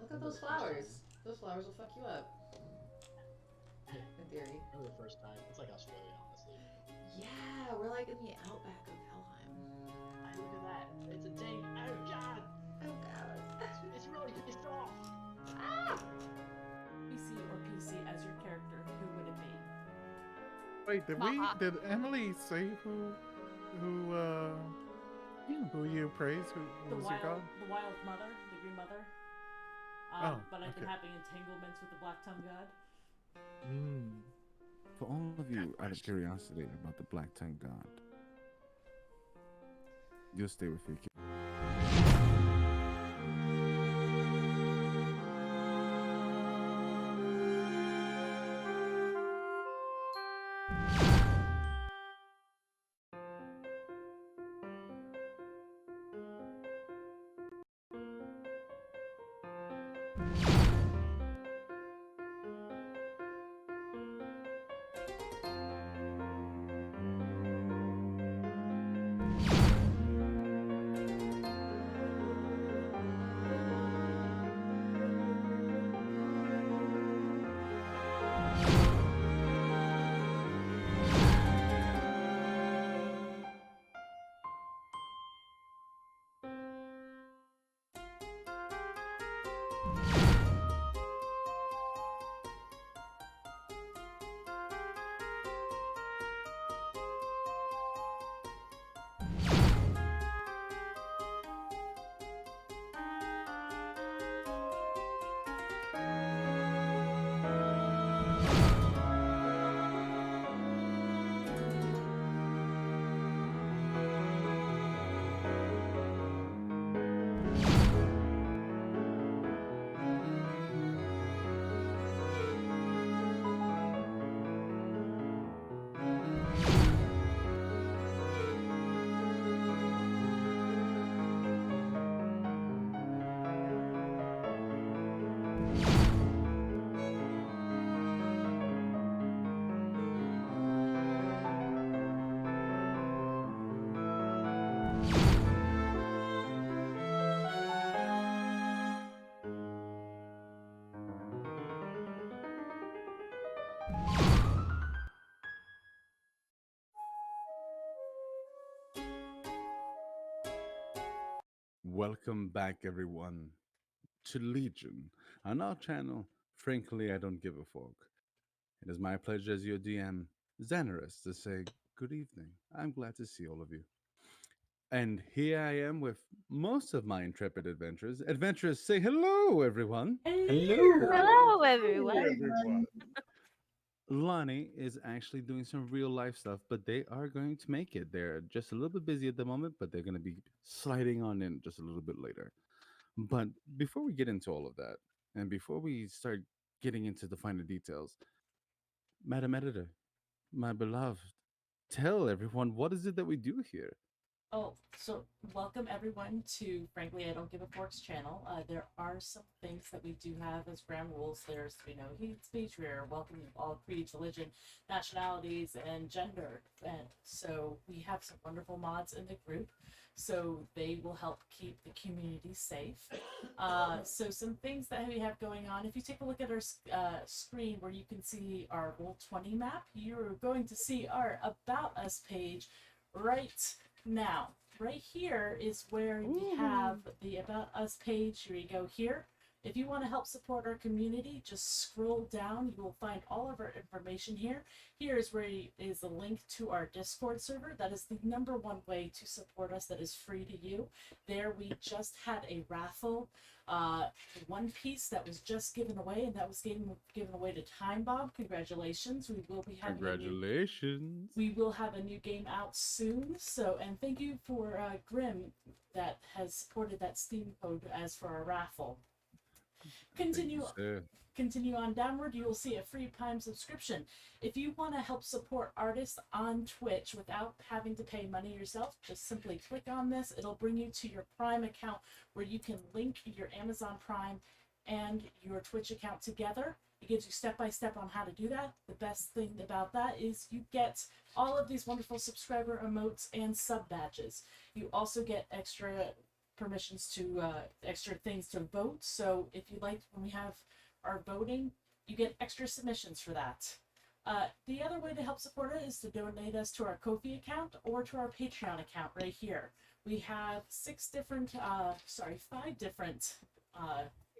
Look at those flowers. Those flowers will fuck you up, in theory. Remember the first time? It's like Australia, honestly. Yeah, we're like in the outback of Helheim. I look at that. It's a tank. Oh god! Oh god. It's really pissed off. Ah! PC or PC as your character, who would it be? Wait, did Emily say who who you praise? Who was your god? The wild mother, the green mother. But I've been having entanglements with the black tongue god. For all of you out of curiosity about the Black Tongue God, you'll stay with your kid. Welcome back, everyone, to Legion, on our channel. Frankly, I don't give a fork. It is my pleasure as your DM, Xanaris, to say good evening. I'm glad to see all of you. And here I am with most of my intrepid adventurers. Adventurers, say hello, everyone. Hello. Hello, Hey, everyone. everyone. Lonnie is actually doing some real life stuff, but they are going to make it. They're just a little bit busy at the moment, but they're going to be sliding on in just a little bit later. But before we get into all of that, and before we start getting into the finer details, Madam Editor, my beloved, tell everyone what is it that we do here? Oh, so welcome everyone to Frankly I Don't Give a Fork's channel. There are some things that we do have as ground rules. There's, hate speech. We're welcoming all creeds, religion, nationalities, and gender. And so we have some wonderful mods in the group. So they will help keep the community safe. So some things that we have going on. If you take a look at our screen where you can see our Roll20 map, you're going to see our About Us page right now. Right here is where we have the About Us page. Here you go here. If you want to help support our community, just scroll down. You will find all of our information here. Here is where is a link to our Discord server. That is the #1 way to support us that is free to you. There we just had a raffle. One piece that was just given away, and that was given away to Time Bomb. Congratulations. We will be having Congratulations. we will have a new game out soon. So, and thank you for Grim that has supported that Steam code as for our raffle. Continue on downward, you will see a free Prime subscription. If you want to help support artists on Twitch without having to pay money yourself, just simply click on this. It'll bring you to your Prime account where you can link your Amazon Prime and your Twitch account together. It gives you step-by-step on how to do that. The best thing about that is you get all of these wonderful subscriber emotes and sub badges. You also get extra permissions to extra things to vote. So if you like, when we have our voting, you get extra submissions for that. The other way to help support it is to donate us to our Ko-fi account or to our Patreon account right here. We have five different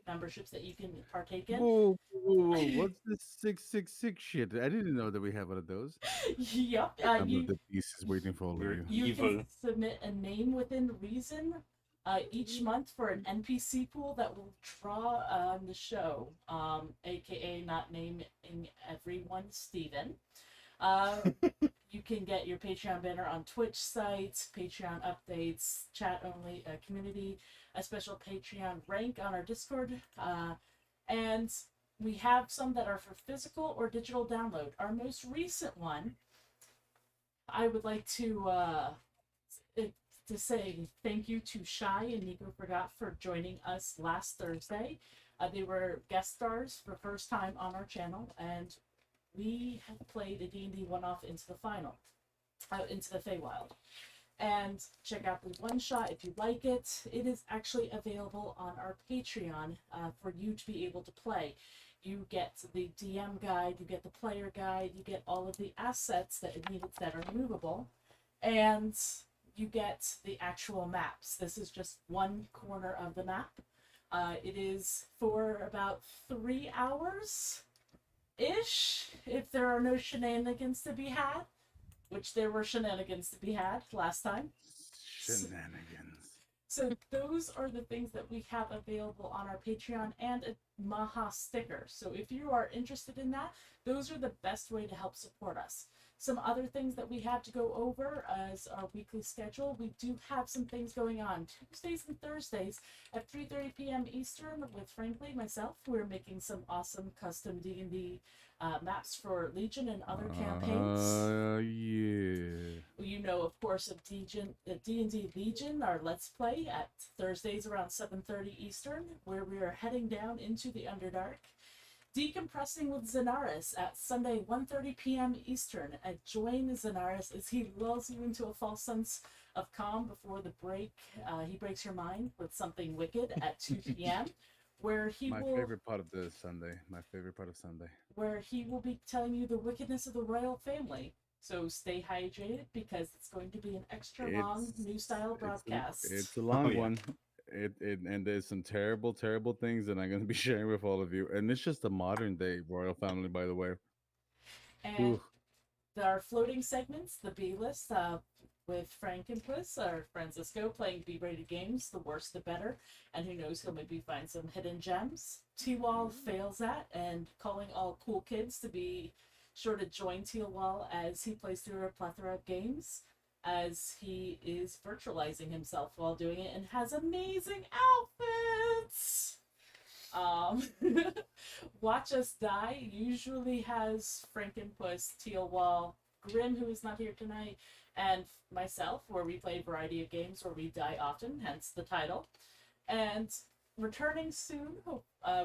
memberships that you can partake in. Whoa! What's this 666 shit? I didn't know that we have one of those. Yep. Some of the pieces waiting for all of you. You Evil. can submit a name within reason each month for an NPC pool that will draw on the show, aka not naming everyone Steven. You can get your Patreon banner on Twitch sites, Patreon updates, chat only community, a special Patreon rank on our Discord, and we have some that are for physical or digital download. Our most recent one, I would like to say thank you to Shy and Nico Forgot for joining us last Thursday. They were guest stars for the first time on our channel, and we have played a D&D one-off into the final, into the Feywild. And check out the one-shot if you like it. It is actually available on our Patreon for you to be able to play. You get the DM guide, you get the player guide, you get all of the assets that are needed that are movable, and you get the actual maps. This is just one corner of the map. It is for about 3 hours ish, if there are no shenanigans to be had, which there were shenanigans to be had last time. Shenanigans. So those are the things that we have available on our Patreon, and a Maha sticker. So if you are interested in that, those are the best way to help support us. Some other things that we have to go over as our weekly schedule. We do have some things going on Tuesdays and Thursdays at 3:30 p.m. Eastern with Frankly, myself. We're making some awesome custom D&D maps for Legion and other campaigns. Yeah. You know, of course, of D&D Legion, our Let's Play at Thursdays around 7:30 Eastern, where we are heading down into the Underdark. Decompressing with Zenaris at Sunday 1:30 p.m. Eastern. Join Zenaris as he lulls you into a false sense of calm before the break. He breaks your mind with something wicked at 2 p.m. where he My will favorite part of the Sunday. My favorite part of Sunday. where he will be telling you the wickedness of the royal family. So stay hydrated because it's going to be an extra long new style broadcast. It's a long yeah. one. And there's some terrible things that I'm going to be sharing with all of you. And it's just a modern day royal family, by the way. And Ooh. there are floating segments, the B list, with Frank and Quiz, or Francisco playing B-rated games, the worse the better, and who knows, he'll maybe find some hidden gems. T-Wall fails at, and calling all cool kids to be sure to join T-Wall as he plays through a plethora of games, as he is virtualizing himself while doing it and has amazing outfits. Watch Us Die usually has Frankenpuss, Teal Wall, Grim, who is not here tonight, and myself, where we play a variety of games where we die often, hence the title. And returning soon,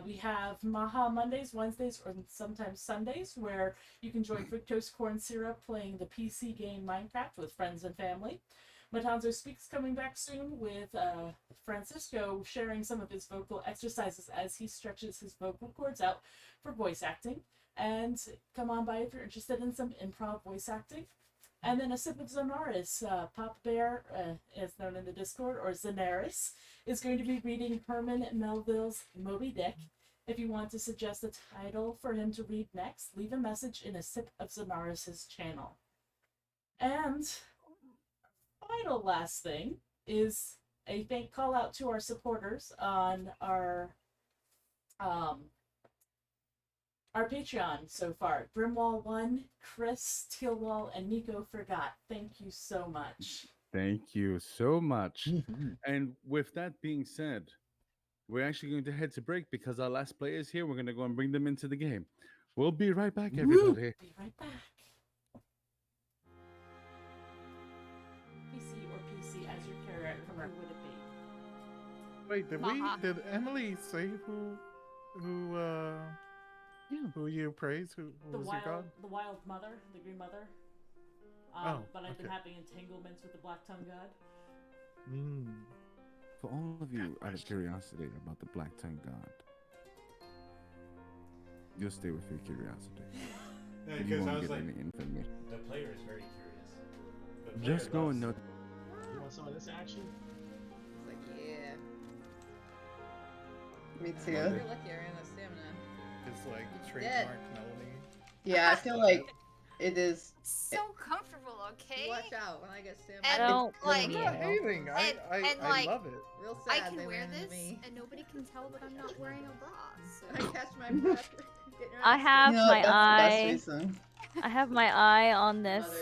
we have Maha Mondays, Wednesdays, or sometimes Sundays, where you can join Fructose Corn Syrup playing the PC game Minecraft with friends and family. Matanzo Speaks coming back soon with Francisco sharing some of his vocal exercises as he stretches his vocal cords out for voice acting. And come on by if you're interested in some improv voice acting. And then a sip of Zenaris, Pop Bear, as known in the Discord, or Zenaris, is going to be reading Herman Melville's Moby Dick. If you want to suggest a title for him to read next, leave a message in a sip of Zenaris' channel. And final last thing is a thank call out to our supporters on our Patreon so far. Grimwall1, Chris, Tealwall, and Nico Forgot. Thank you so much. Thank you so much. And with that being said, we're actually going to head to break because our last player is here. We're going to go and bring them into the game. We'll be right back, everybody. Be right back. PC or PC as your carrier, who would it be? Wait, Maha. did Emily say who you praise? Who was your god? The wild mother, the green mother. But I've been having entanglements with the black tongue god. For all of you out of curiosity about the Black Tongue God, you'll stay with your curiosity. Yeah, You because I won't was get like, any information. the player is very curious. The player Just go and loves- note. You want some of this action? It's like, yeah. Me Well, too. you're lucky I ran out of stamina. It's like He's dead. trademark Melanie. Yeah, I feel like it is. So comfortable, okay? You watch out when I get stamina. And I don't like, blame I'm not hating. and I like, love it. Real sad I can they wear ran into this, me. and nobody can tell that I'm not wearing a bra. So. I catch my breath. Getting your I ass have You know, my that's the eye. best reason. I have my eye on this Mother.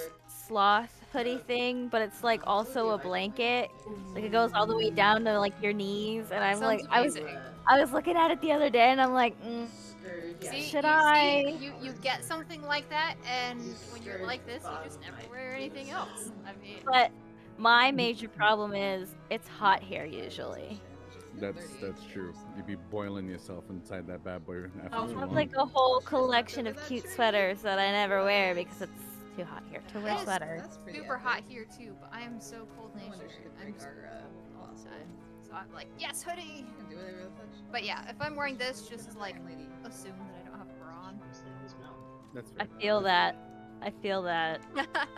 sloth hoodie thing, but it's like also a blanket. Like it goes all the way down to like your knees, and I'm Sounds like, amazing. I was looking at it the other day, and I'm like, Scourge. See, should you, I? See, you get something like that, and when you're like this, you just never wear anything else. I mean, But my major problem is it's hot here usually. That's true. You'd be boiling yourself inside that bad boy after Oh, too I have long. like a whole collection of cute sweaters that I never wear because it's too hot here to wear It is sweaters. That's pretty super epic. hot here too, but I am so cold No wonder natured. she could I'm break just our all the laws. time. So I'm like, yes, hoodie. She can do whatever the fuck she But yeah, if I'm wearing this, just like Iron lady. assume that I don't have a bra on. Stay on this mountain. That's I fair. feel that. I feel that.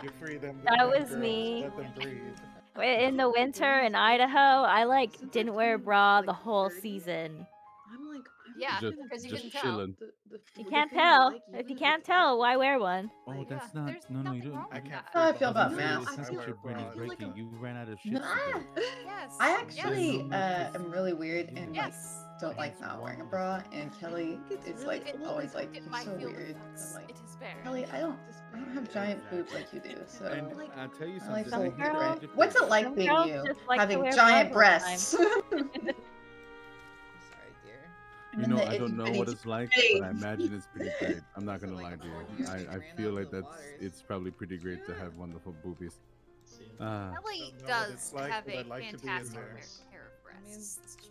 You free them. That them was girls, me. Let them breathe. In the winter in Idaho, I like didn't wear a bra the whole season. I'm like, Yeah, Just, because you just can tell. chilling. You can't tell. If you can't tell, why wear one? Oh, Like, that's yeah, not. there's No, you nothing don't. wrong I with can't. that. How I feel free about both. masks. It's not I that your wear brain is bras. breaking. You ran out of shit No, to do. Yes. I yes. actually am really weird and like Yes. don't like not wearing a bra. And Kelly is like It- always like it you're might so feel weird. that's- I'm like, it is fair. Kelly, I don't have giant boobs like you do. So And I'll tell you my life's something. a Some little girls- different. What's it like some being girls you, just like to having wear giant bras all the breasts? I'm sorry, dear. You And know, the I don't know itty what bitty it's like, face. but I imagine it's pretty great. I'm not gonna Like lie a to fourth you. year I kid ran feel out like of the that's waters. it's probably pretty great to have wonderful boobies. See? Ah, Ellie Don't know what does it's like, have but a I'd like to be in fantastic there. pair of breasts. It's true.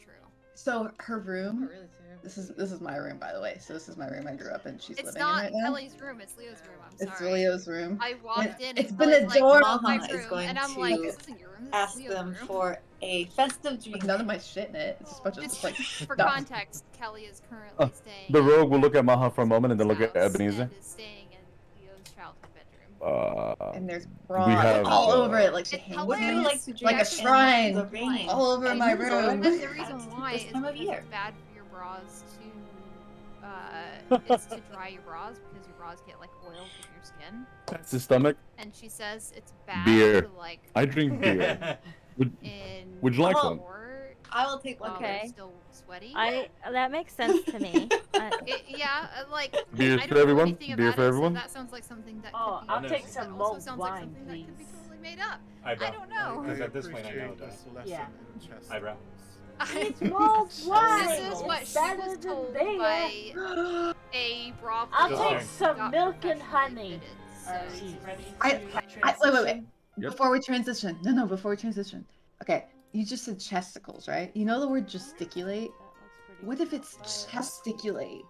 So her I'm room. not really terrible. This is my room, by the way. So this is my room I grew up in. She's It's living not in right now. Kelly's room. It's Leo's room. I'm It's sorry. Leo's room. I walked in. it's and been Kelly's like, adorable. "Oh, my Mama is room," going and I'm like, to "This isn't your room. This is Ask Leo's them room." for a festive With drink. none of my shit in it. It's just a bunch of Just just like for stuff. context, Kelly is currently staying. The in rogue will look at Maha for a moment and then Leo's look at house Ebenezer. and is staying in Leo's childhood bedroom. And there's We bras have, all over it. Like she It's hangs What do you them like to drink? like a actually shrine The rain. all over And my these are room. And the At reason why this is time of because year. it's bad for your bras is to dry your bras because your bras get like oil from your skin. That's his stomach. And she says it's bad Beer. to like I drink beer. in Would you like Oh. one? or I will take one. while Okay. they're still sweaty. That makes sense to me. Yeah, like Beer I for don't know everyone? anything Beer about for it, everyone? So that sounds like something that Oh, could be I'll true, take but some also mulled sounds like wine, something that could be please. totally made up. Eyebrow. I don't know. Because at this point I know appreciate that. this lesson Yeah. in chess Eyebrow. It's mulled wine. This is what It's she better was than told beer. by a bra I'll player take who some got milk and professionally honey. fitted, Are so- you ready I- to wait, wait. transition? Yep. Before we transition. No, before we transition. Okay, you just said chesticles, right? You know the word gesticulate? What if it's chesticulate?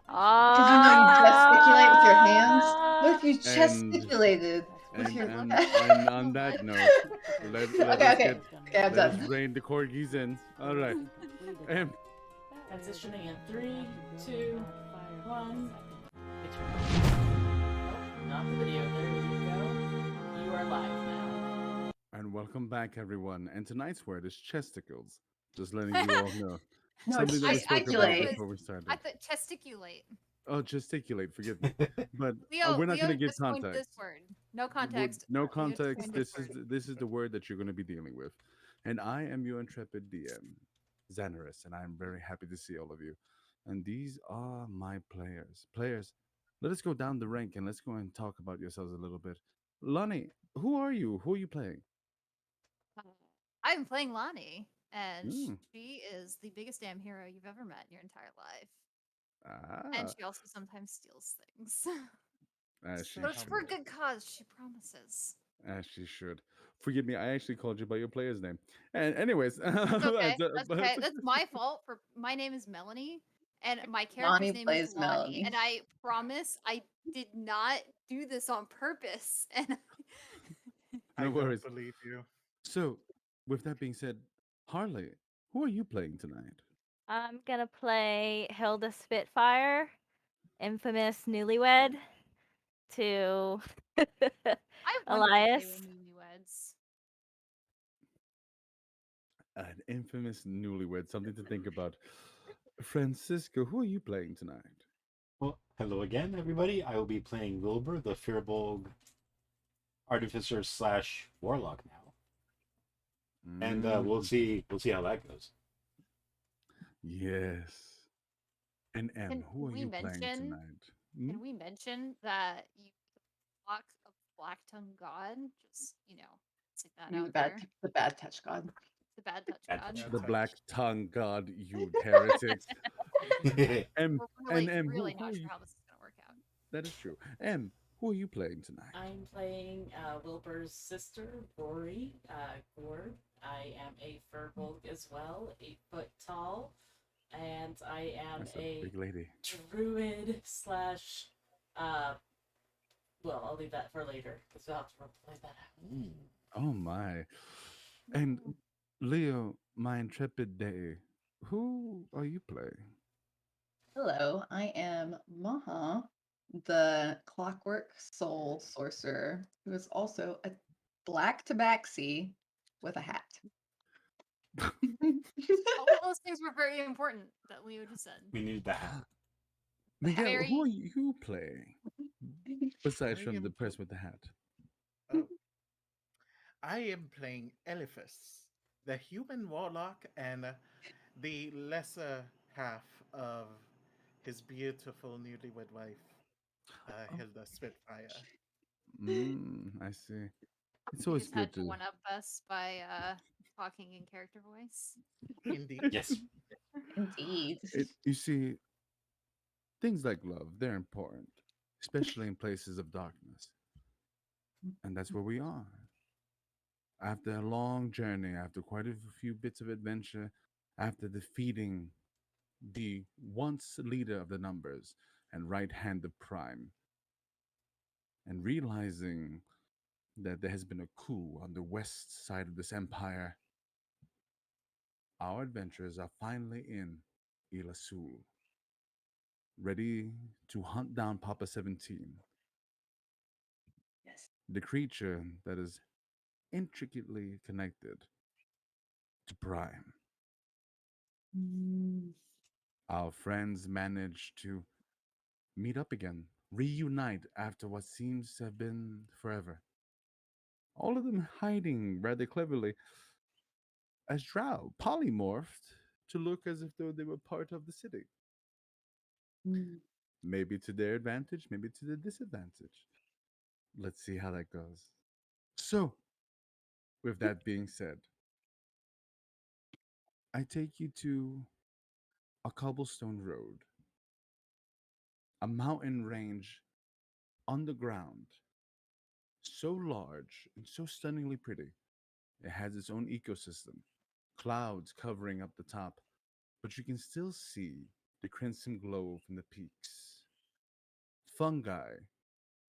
Because you know you gesticulate with your hands. What if you gesticulated with and, your and on that note, let Okay, us okay. get, Okay, I'm let us done. rein the corgis in. All right. And Transitioning in 3, 2, 1. Not the video. There you go. You are live now. And welcome back, everyone. And tonight's word is chesticles. Just letting you all know. No, Something it's that we spoke about gesticulate. before we started. I thought testiculate. Oh, gesticulate. Forgive me. But Leo, we're not Leo going to give just coined context. this word. No context. No Leo just context. coined This this is word. this is the word that you're going to be dealing with, and I am your intrepid DM, Xanaris, and I'm very happy to see all of you. And these are my players. Players, let us go down the rank and let's go and talk about yourselves a little bit. Lonnie, who are you? Who are you playing? I'm playing Lonnie, and Mm. she is the biggest damn hero you've ever met in your entire life. Ah, And she also sometimes steals things. as she But it's for a should. good cause, she promises. As she should. Forgive me, I actually called you by your player's name. And anyways, That's okay. That's but- okay. That's my fault. For my name is Melanie, and my character's Lonnie name plays is Lonnie. Melanie. And I promise I did not do this on purpose. And No I worries. don't believe you. So, with that being said, Harley, who are you playing tonight? I'm gonna play Hilda Spitfire, infamous newlywed to I wanted to play with Elias. newlyweds. An infamous newlywed, something to think about. Francisco, who are you playing tonight? Well, hello again, everybody. I will be playing Wilbur, the Firbolg artificer slash warlock now, and we'll Mm, see. We'll see how that goes. yes. And M, Can who are we you playing mention? tonight? Hmm? Can we mention that you block a black tongue god? Just stick that You out there. the bad touch god. The bad touch Bad god. touch The Bad touch. black tongue god, you heretics. M We're and really, M, really who not are sure you? how this is gonna work out. That is true. M, who are you playing tonight? I'm playing Wilbur's sister, Rory Gord. I am a furbolg as well, 8 foot tall, and I am That's a a big lady. druid slash. Well, I'll leave that for later because we'll have to play that out. Mm. Oh my. And Leo, my intrepid day, who are you playing? Hello, I am Maha, the clockwork soul sorcerer, who is also a black tabaxi with a hat. All of those things were very important that Leo just said. We need the hat. Miguel, Very. who are you playing? Besides I from the am person with the hat. Oh, I am playing Eliphas, the human warlock, and the lesser half of his beautiful newlywed wife, Oh, Hilda Spitfire. I see. It's You always just had good to to. one up us by talking in character voice. Indeed. Yes. Indeed. You see, things like love, they're important, especially in places of darkness. And that's where we are. After a long journey, after quite a few bits of adventure, after defeating the once leader of the numbers and right hand of Prime, and realizing that there has been a coup on the west side of this empire, our adventurers are finally in Illazuhl, ready to hunt down Papa 17, Yes. the creature that is intricately connected to Prime. Mm. Our friends managed to meet up again, reunite after what seems to have been forever. All of them hiding rather cleverly as Drow polymorphed to look as if though they were part of the city. Mm. Maybe to their advantage, maybe to their disadvantage. Let's see how that goes. So, with that being said, I take you to a cobblestone road, a mountain range on the ground, so large and so stunningly pretty. It has its own ecosystem, clouds covering up the top, but you can still see the crimson glow from the peaks. Fungi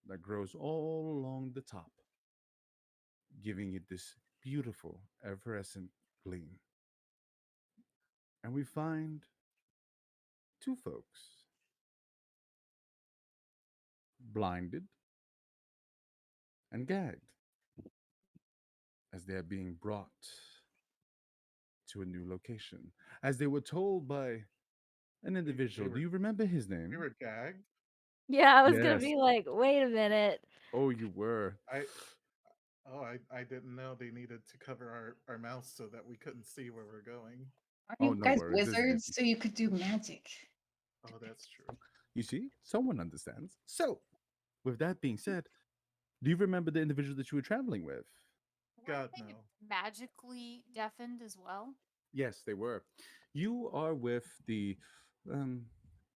that grows all along the top, giving it this beautiful, effervescent gleam. And we find two folks blinded and gagged as they are being brought to a new location, as they were told by an individual. Do were you remember his we name? were gagged. Yeah, I was gonna Yes. be like, wait a minute. Oh, you were. I I didn't know they needed to cover our mouths so that we couldn't see where we're going. Aren't Oh, you no guys worries. This is good. wizards so you could do magic? Oh, that's true. You see, someone understands. So, with that being said, do you remember the individual that you were traveling with? God Weren't they no. magically deafened as well? Yes, they were. You are with um,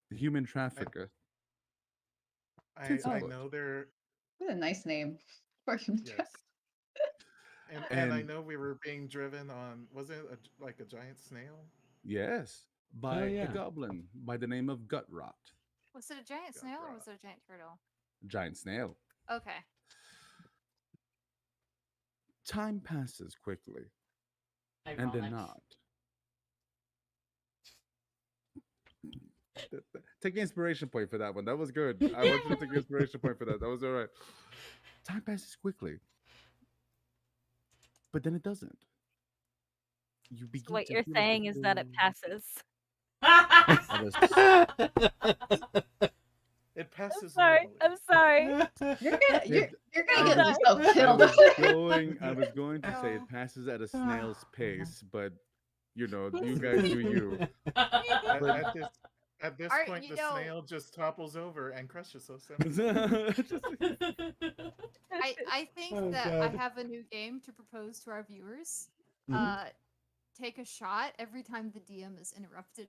the human I trafficker, Oh, I Tensorfoot, know they're what a nice name for him. yes. And I and know we were being driven on, was it like a giant snail? yes, Oh by a yeah. goblin by the name of Gut Rot, Was it a giant God snail or rot. was it a giant turtle? giant snail. Okay. Time passes quickly, and then Ironic. not. Take an inspiration point for that one. That was good. I want you to take an inspiration point for that. That was all right. Time passes quickly, but then it doesn't. You So begin what to you're feel like saying is that it passes. It passes Sorry. normally. I'm sorry. You're gonna get sorry. yourself I killed. was going to say it passes at a snail's pace, but you you guys do you. At this Art, point, you the know- snail just topples over and crushes us. I think Oh, that God. I have a new game to propose to our viewers. Mhm. Take a shot every time the DM is interrupted.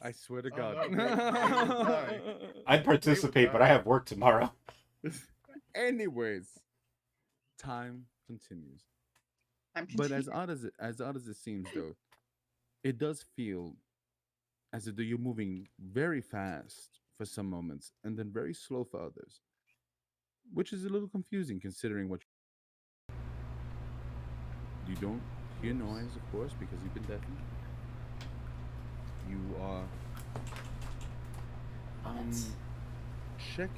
I swear to Oh, God. no, they would die. I'd participate, but I have work tomorrow. Anyways, time continues. But as odd as it seems, though, it does feel as if you're moving very fast for some moments and then very slow for others, which is a little confusing considering what you don't hear noise, of course, because you've been deafened. You are check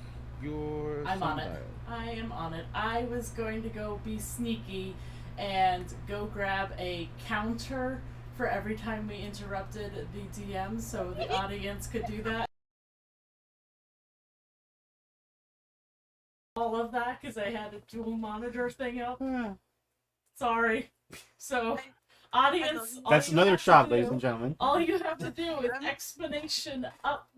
your I'm on it. sundial. I am on it. I was going to go be sneaky and go grab a counter for every time we interrupted the DM so the audience could do that. All of that because I had a dual monitor thing up. Sorry. So, audience. That's another shot, ladies and gentlemen. All you have to do is explanation up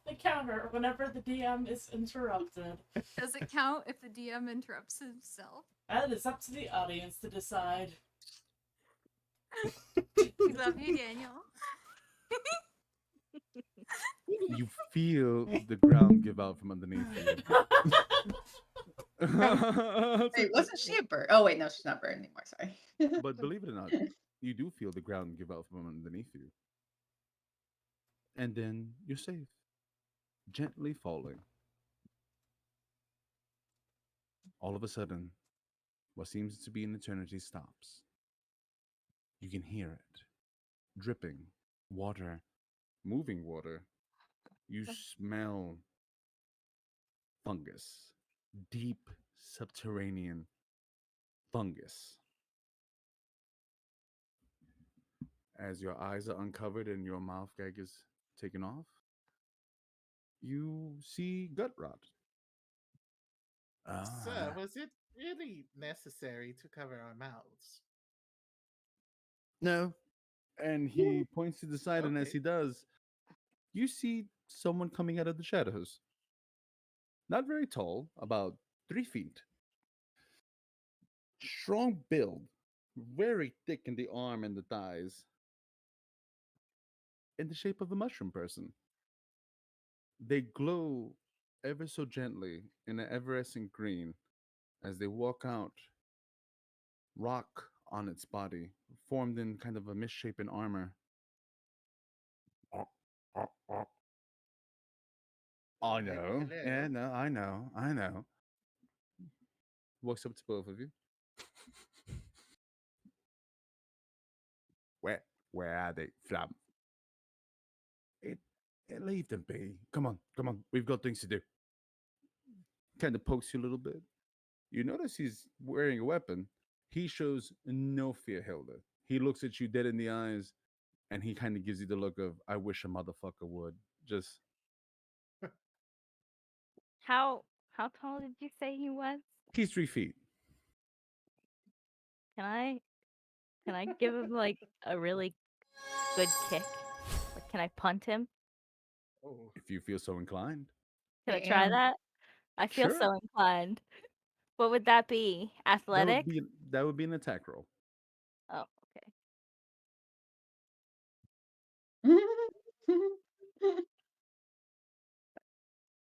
the counter whenever the DM is interrupted. Does it count if the DM interrupts himself? That is up to the audience to decide. We love you, Daniel. You feel the ground give out from underneath you. Wait, wasn't she a bird? Oh wait, no, she's not a bird anymore. Sorry. But believe it or not, you do feel the ground give out from underneath you. And then you're safe, gently falling. All of a sudden, what seems to be an eternity stops. You can hear it dripping, water, moving water. You smell fungus, deep subterranean fungus. As your eyes are uncovered and your mouth gag is taken off, you see gut rot. Sir, was it really necessary to cover our mouths? No. And he points to the side, and as Okay. he does, you see someone coming out of the shadows. Not very tall, about 3 feet. Strong build, very thick in the arm and the thighs. In the shape of a mushroom person. They glow ever so gently in an evanescent green as they walk out, rock on its body, formed in kind of a misshapen armor. I know. Hello. Yeah, no, I know. I know. Walks up to both of you. Where are they from? It, leave them be. Come on, come on. We've got things to do. Kind of pokes you a little bit. You notice he's wearing a weapon. He shows no fear, Hilda. He looks at you dead in the eyes, and he kind of gives you the look of, I wish a motherfucker would. Just How tall did you say he was? he's 3 feet. Can I give him like a really good kick? Like, can I punt him? Oh. If you feel so inclined. Can I try that? I feel Sure. so inclined. What would that be? Athletic? That would be an attack roll. Oh, okay.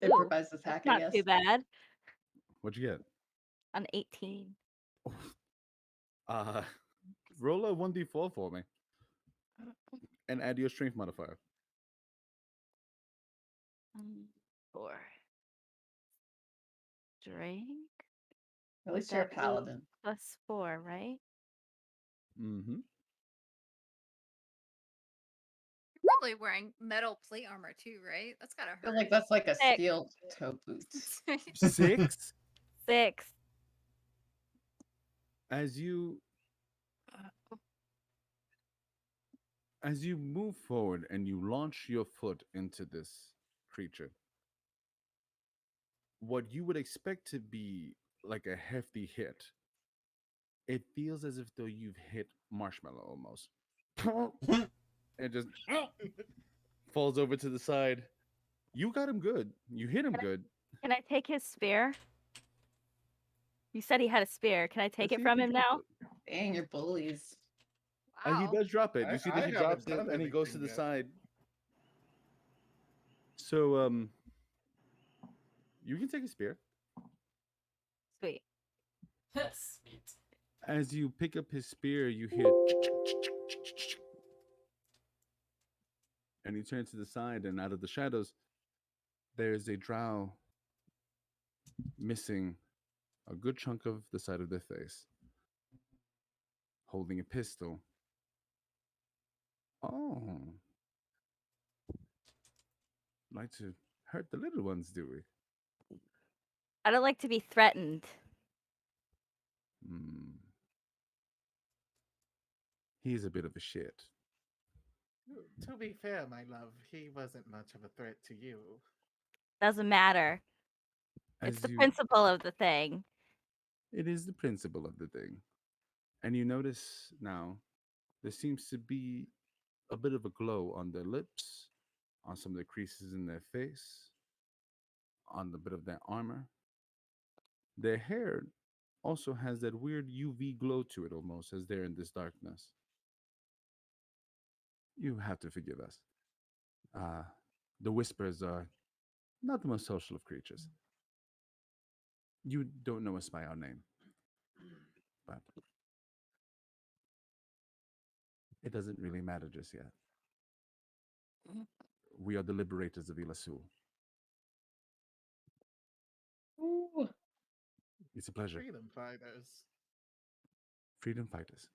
Improvised attack, I Not guess. too bad. What'd you get? An 18. Roll a 1d4 for me. And add your strength modifier. 4. Strength? At least you're a paladin. +4, right? Mm-hmm. Probably wearing metal plate armor too, right? That's gotta I feel hurt. like that's like a 6. steel toe boot. 6. 6. As you move forward and you launch your foot into this creature, what you would expect to be like a hefty hit, it feels as if though you've hit marshmallow almost. It just falls over to the side. You got him good. You hit him good. Can I take his spear? You said he had a spear. Can I take Let's it see if from he him drops now? it. Dang, you're bullies. He Wow. does drop it. You see that I he haven't drops it done and he goes to anything the yet. side. So you can take a spear. Sweet. Sweet. As you pick up his spear, you hear and you turn to the side, and out of the shadows, there's a drow missing a good chunk of the side of their face, holding a pistol. Oh, like to hurt the little ones, do we? I don't like to be threatened. Hmm. He's a bit of a shit. To be fair, my love, he wasn't much of a threat to you. Doesn't matter. It's As the you, principle of the thing. it is the principle of the thing. And you notice now there seems to be a bit of a glow on their lips, on some of the creases in their face, on the bit of their armor. Their hair also has that weird UV glow to it almost as they're in this darkness. You have to forgive us. Uh, the whispers are not the most social of creatures. You don't know us by our name, but it doesn't really matter just yet. We are the liberators of Illazuhl. Ooh. It's a pleasure. Freedom fighters. Freedom fighters.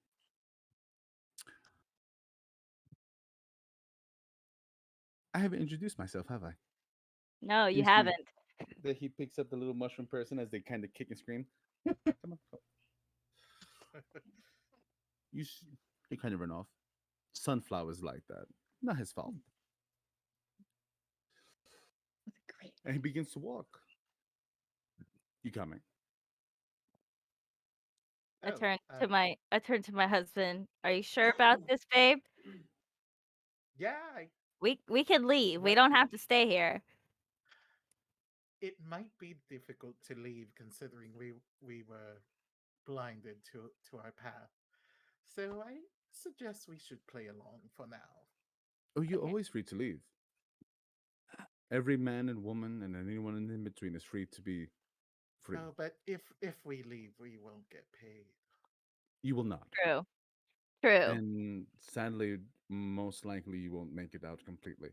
I haven't introduced myself, have I? No, you You see haven't. that he picks up the little mushroom person as they kind of kick and scream. Come on. You, you kind of run off. Sunflower's like that. Not his fault. Great. And he begins to walk. You coming? I Oh, turn to my husband. Are you sure about this, babe? yeah, We can leave. We What? don't have to stay here. It might be difficult to leave considering we were blinded to our path. So I suggest we should play along for now. Oh, you're Okay. always free to leave. Every man and woman and anyone in between is free to be free. No, but if we leave, we won't get paid. You will not. True. True. And sadly, most likely you won't make it out completely.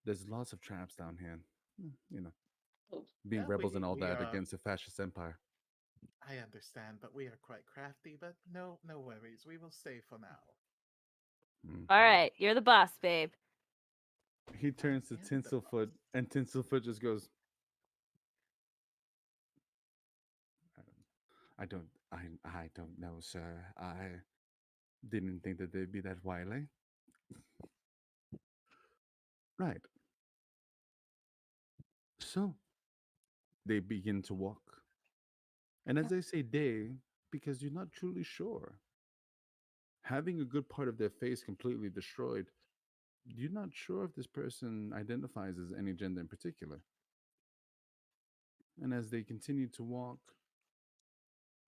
There's lots of traps down here. You know, being Yeah, rebels and all we that are. against a fascist empire. I understand, but we are quite crafty. But no worries. We will stay for now. Mm. All right, you're the boss, babe. He turns to am the Tinselfoot, and Tinselfoot just goes, I don't, I don't know, sir. I didn't think that they'd be that wily. Right. So they begin to walk. And as they say they, because you're not truly sure, having a good part of their face completely destroyed, you're not sure if this person identifies as any gender in particular. And as they continue to walk,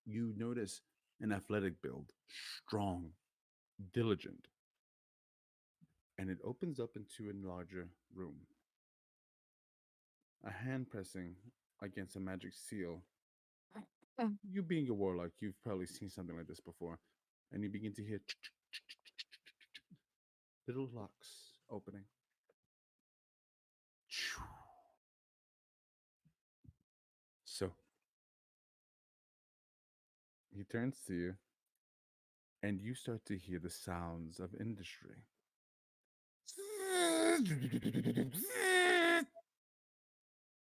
you notice an athletic build, strong, diligent. And it opens up into a larger room. A hand pressing against a magic seal. You being a warlock, you've probably seen something like this before. And you begin to hear little locks opening. So he turns to you, and you start to hear the sounds of industry.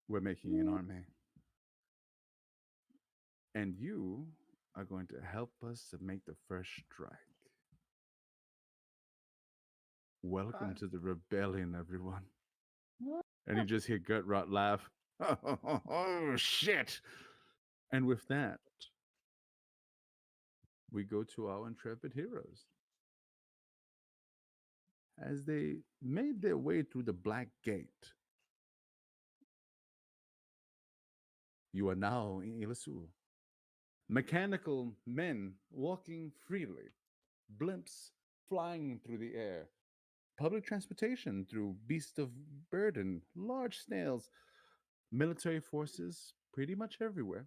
We're making an army. And you are going to help us to make the first strike. Welcome Fine. to the rebellion, everyone. And you just hear Gut Rot laugh. Oh, shit. And with that, we go to our intrepid heroes. As they made their way through the Black Gate, you are now in Illazuhl. Mechanical men walking freely, blimps flying through the air, public transportation through beasts of burden, large snails, military forces pretty much everywhere.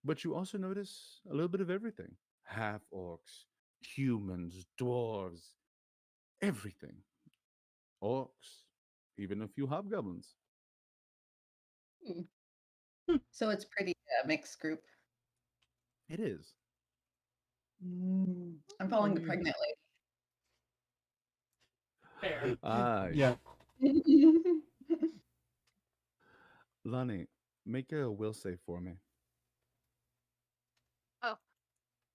But you also notice a little bit of everything: half orcs, humans, dwarves, everything. Orcs, even a few hobgoblins. So it's pretty mixed group. It is. I'm following And the you- pregnant Fair. Ah, Yeah. lady. Lonnie, make a will save for me. Oh,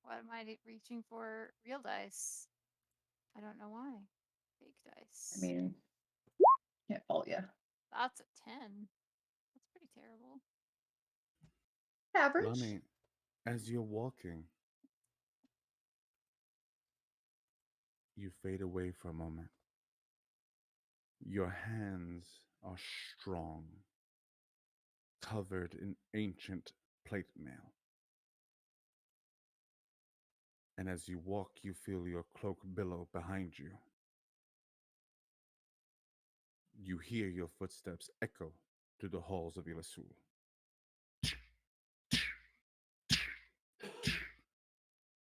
why am I reaching for real dice? I don't know why. Fake dice. I mean, can't fault you. That's a 10. That's pretty terrible. Average. Lonnie, as you're walking, you fade away for a moment. Your hands are strong, covered in ancient plate mail. And as you walk, you feel your cloak billow behind you. You hear your footsteps echo through the halls of Illazuhl.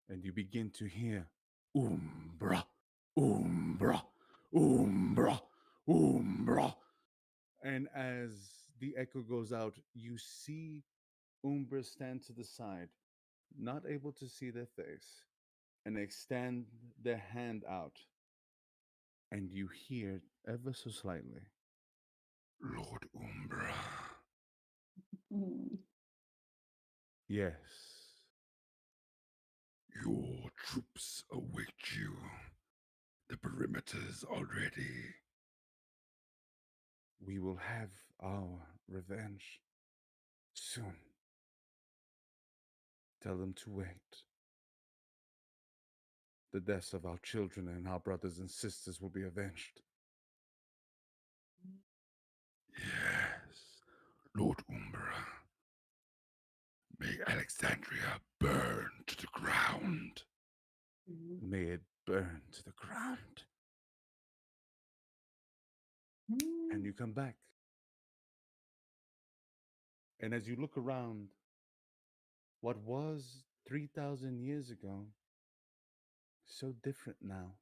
And you begin to hear Umbra, Umbra, Umbra, Umbra. And as the echo goes out, you see Umbra stand to the side, not able to see their face, and extend their hand out. And you hear ever so slightly, Lord Umbra. Yes. Your troops await you. The perimeters are ready. We will have our revenge soon. Tell them to wait. The deaths of our children and our brothers and sisters will be avenged. Yes, Lord Umbra. May Alexandria burn to the ground. May it burn to the ground. And you come back. And as you look around, what was 3,000 years ago, so different now.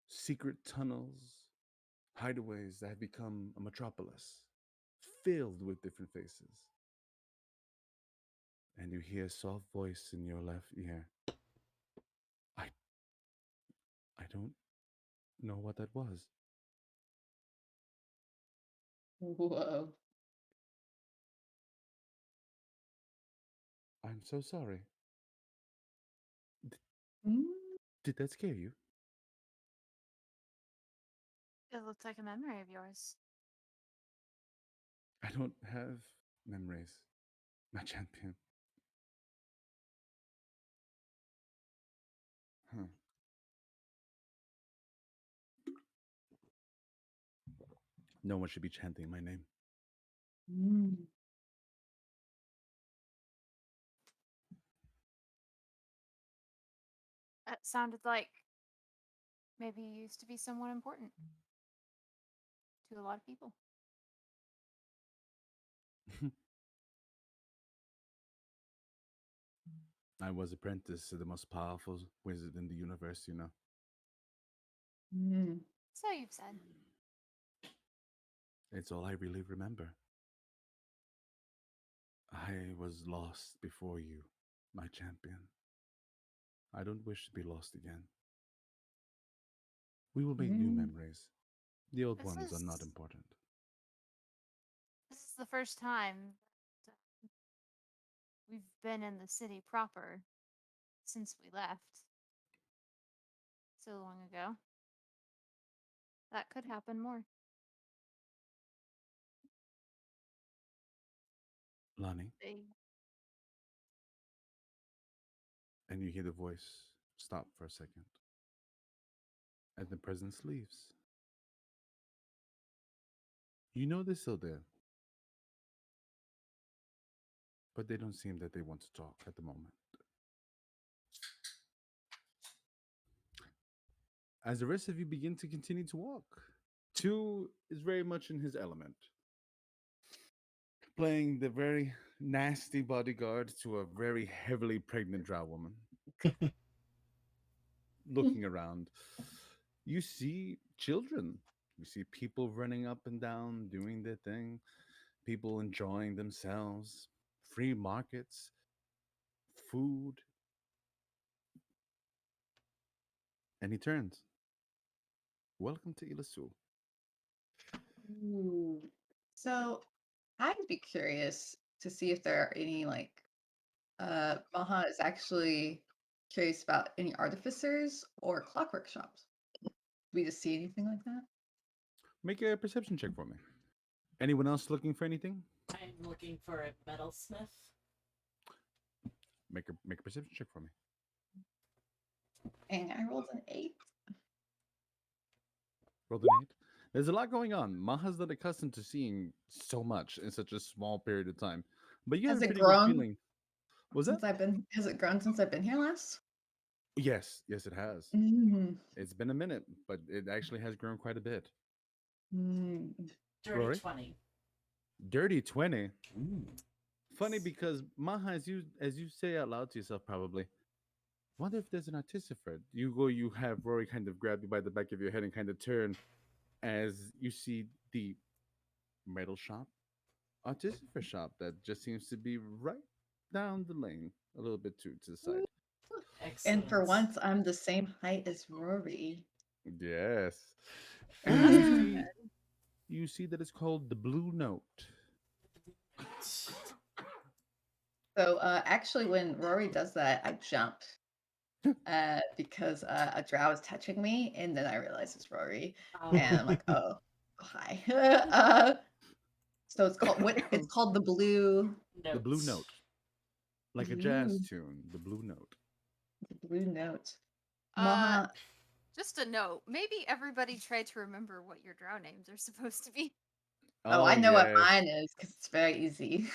Secret tunnels, hideaways that have become a metropolis, filled with different faces. And you hear a soft voice in your left ear. I don't know what that was. Whoa. I'm so sorry. Mm. Did that scare you? It looks like a memory of yours. I don't have memories, my champion. Huh. No one should be chanting my name. That sounded like maybe you used to be someone important to a lot of people. I was apprenticed to the most powerful wizard in the universe, you know. So you've said. It's all I really remember. I was lost before you, my champion. I don't wish to be lost again. We will make new memories. The old This ones are not is important. this is the first time that we've been in the city proper since we left so long ago. That could happen more. Lonnie, They and you hear the voice stop for a second, and the presence leaves. You know they're still there, but they don't seem that they want to talk at the moment. As the rest of you begin to continue to walk, two is very much in his element, playing the very nasty bodyguard to a very heavily pregnant drow woman. Looking around, you see children. You see people running up and down, doing their thing, people enjoying themselves, free markets, food. And he turns. Welcome to Illazuhl. Ooh. So I'd be curious to see if there are any Maha is actually curious about any artificers or clockwork shops. Do we just see anything like that? Make a perception check for me. Anyone else looking for anything? I'm looking for a metalsmith. Make a perception check for me. And I rolled an 8. Roll an 8. There's a lot going on. Maha's not accustomed to seeing so much in such a small period of time. But you have Has a it pretty good grown feeling. Was that? has it grown since I've been here last? Yes, yes, it has. Mm. It's been a minute, but it actually has grown quite a bit. Mm. Dirty Rory? 20. Dirty 20. Ooh. Funny because Maha, as you say out loud to yourself, probably. Wonder if there's an artificer. You have Rory kind of grab you by the back of your head and kind of turn as you see the metal shop, artificer shop that just seems to be right down the lane, a little bit to the side. Excellent. And for once, I'm the same height as Rory. Yes. And That's you see that it's called the Blue Note. So actually, when Rory does that, I jump because a drow is touching me, and then I realize it's Rory, and I'm like, oh, hi. So it's called it's called the Blue The Blue Note. Like a jazz tune, the Blue Note. The Blue Note. Uh, Maha, just a note. Maybe everybody try to remember what your drow names are supposed to be. oh, I know what yes. mine is because it's very easy.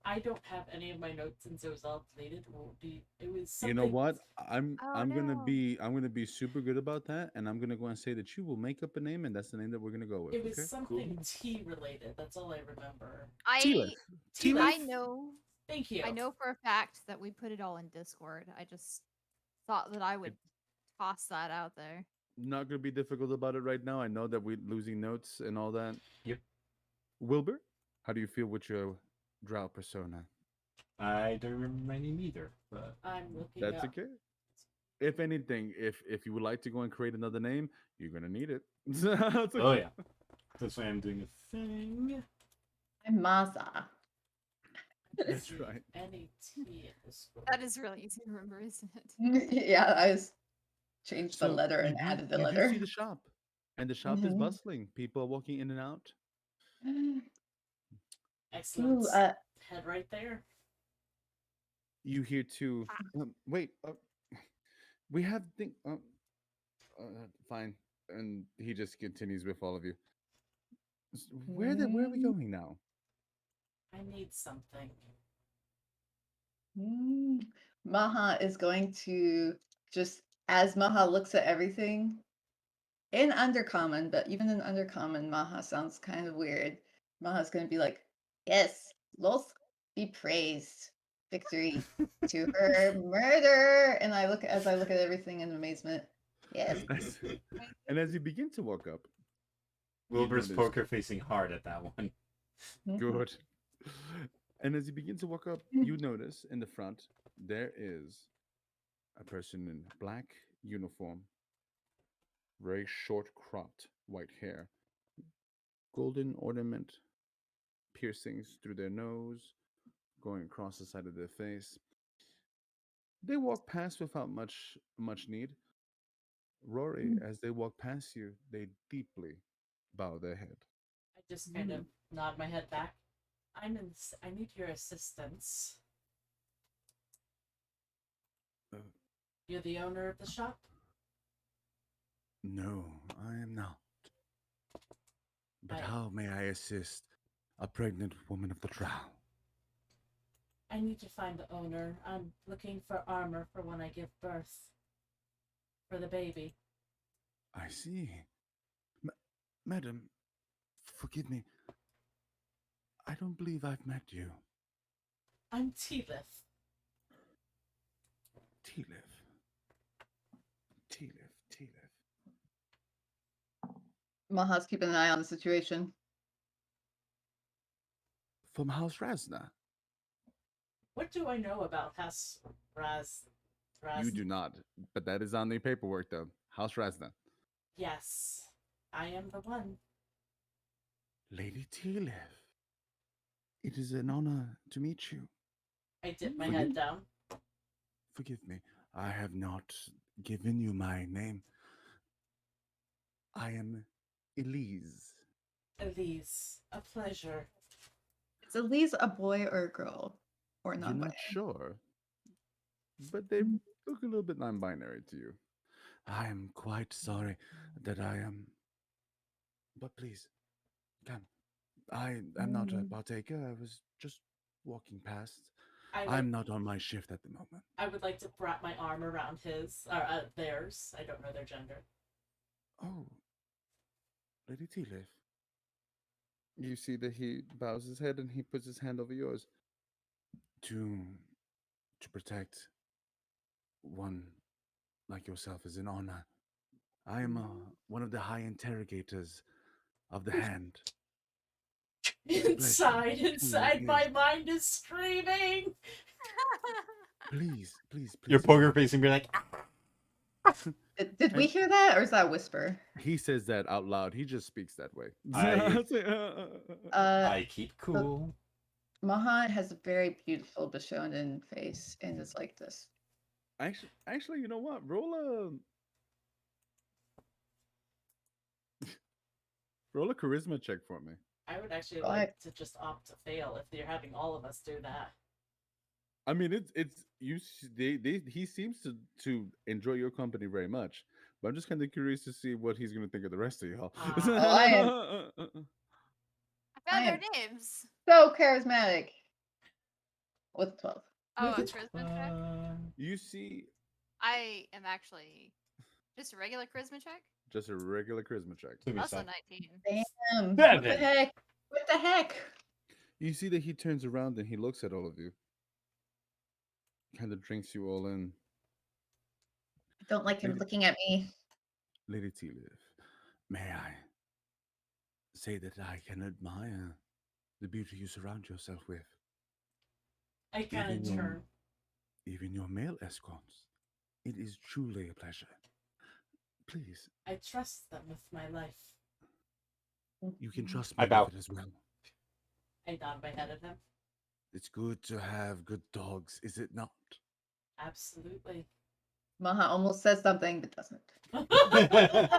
I don't have any of my notes since it was all deleted. It was something. You know what? I'm Oh, I'm gonna no. be super good about that, and I'm gonna go and say that you will make up a name, and that's the name that we're gonna go with. It was Okay? something tea related. That's all I remember. Tea-leaf. I know. Thank you. I know for a fact that we put it all in Discord. I just thought that I would toss that out there. Not gonna be difficult about it right now. I know that we're losing notes and all that. Yep. Wilbur, how do you feel with your drow persona? I don't remember my name either, but I'm looking. That's up. okay. If anything, if you would like to go and create another name, you're gonna need it. Okay. Oh yeah, that's why I'm doing a thing. I'm Maza. That's right. Any tea in this book. That is really easy to remember, isn't it? Yeah, I just changed the So letter and you added the do letter. see the shop, and the shop is Mhm. bustling. People are walking in and out. Excellent. Ooh, Head right there. You hear too. Wait, we have thing. Fine, and he just continues with all of you. Where are we going now? I need something. Maha is going to just, as Maha looks at everything in Undercommon, but even in Undercommon, Maha sounds kind of weird. Maha's going to be like, yes, Los be praised. Victory to her murder. And I look at everything in amazement. Yes. And as you begin to walk up, Wilbur's notice- poker facing hard at that one. Good. And as you begin to walk up, you notice in the front there is a person in black uniform very short cropped white hair, golden ornament piercings through their nose, going across the side of their face. They walk past without much need. Rory, as they walk past you, they deeply bow their head. I just kind of nod my head back. I need your assistance. Uh, You're the owner of the shop? no, I am not. But I- how may I assist a pregnant woman of the drow? I need to find the owner. I'm looking for armor for when I give birth. For the baby. I see. Madam, forgive me. I don't believe I've met you. I'm Teelith. Teelith. Maha's keeping an eye on the situation. From House Razna. What do I know about Raz? You do not, but that is on the paperwork, though. House Razna. Yes, I am the one. Lady Teelith. It is an honor to meet you. I dip my head down. Forgive me. I have not given you my name. I am Elise. Elise, a pleasure. Is Elise a boy or a girl? Or You're non-binary? not sure, but they look a little bit non-binary to you. I am quite sorry that I am. But please, come. I am not a partaker. I was just walking past. I'm not on my shift at the moment. I would like to wrap my arm around his, or theirs. I don't know their gender. Oh, Lady Teelith. You see that he bows his head and he puts his hand over yours. To protect one like yourself is an honor. I am one of the high interrogators of the hand. Inside, my mind is screaming. Please. Your poker face and be like, Did we hear that, or is that a whisper? He says that out loud. He just speaks that way. I keep cool. Maha has a very beautiful Bishonen face and is like this. Actually, you know what? Roll a charisma check for me. I would actually like to just opt to fail if you're having all of us do that. I mean, it's you. He seems to enjoy your company very much, but I'm just kind of curious to see what he's gonna think of the rest of y'all. I found their names. So charismatic. With 12. Oh, a charisma check? You see, I am actually just a regular charisma check. just a regular charisma check. Also 19. Damn. Yeah, What the then. heck? What the heck? You see that he turns around and he looks at all of you. Kind of drinks you all in. I don't like him looking at me. Lady Teelith, may I say that I can admire the beauty you surround yourself with? I kind of turn. Even your male escorts. It is truly a pleasure. Please. I trust them with my life. You can trust me bow. with it as well. I nod my head at him. It's good to have good dogs, is it not? Absolutely. Maha almost says something, but doesn't.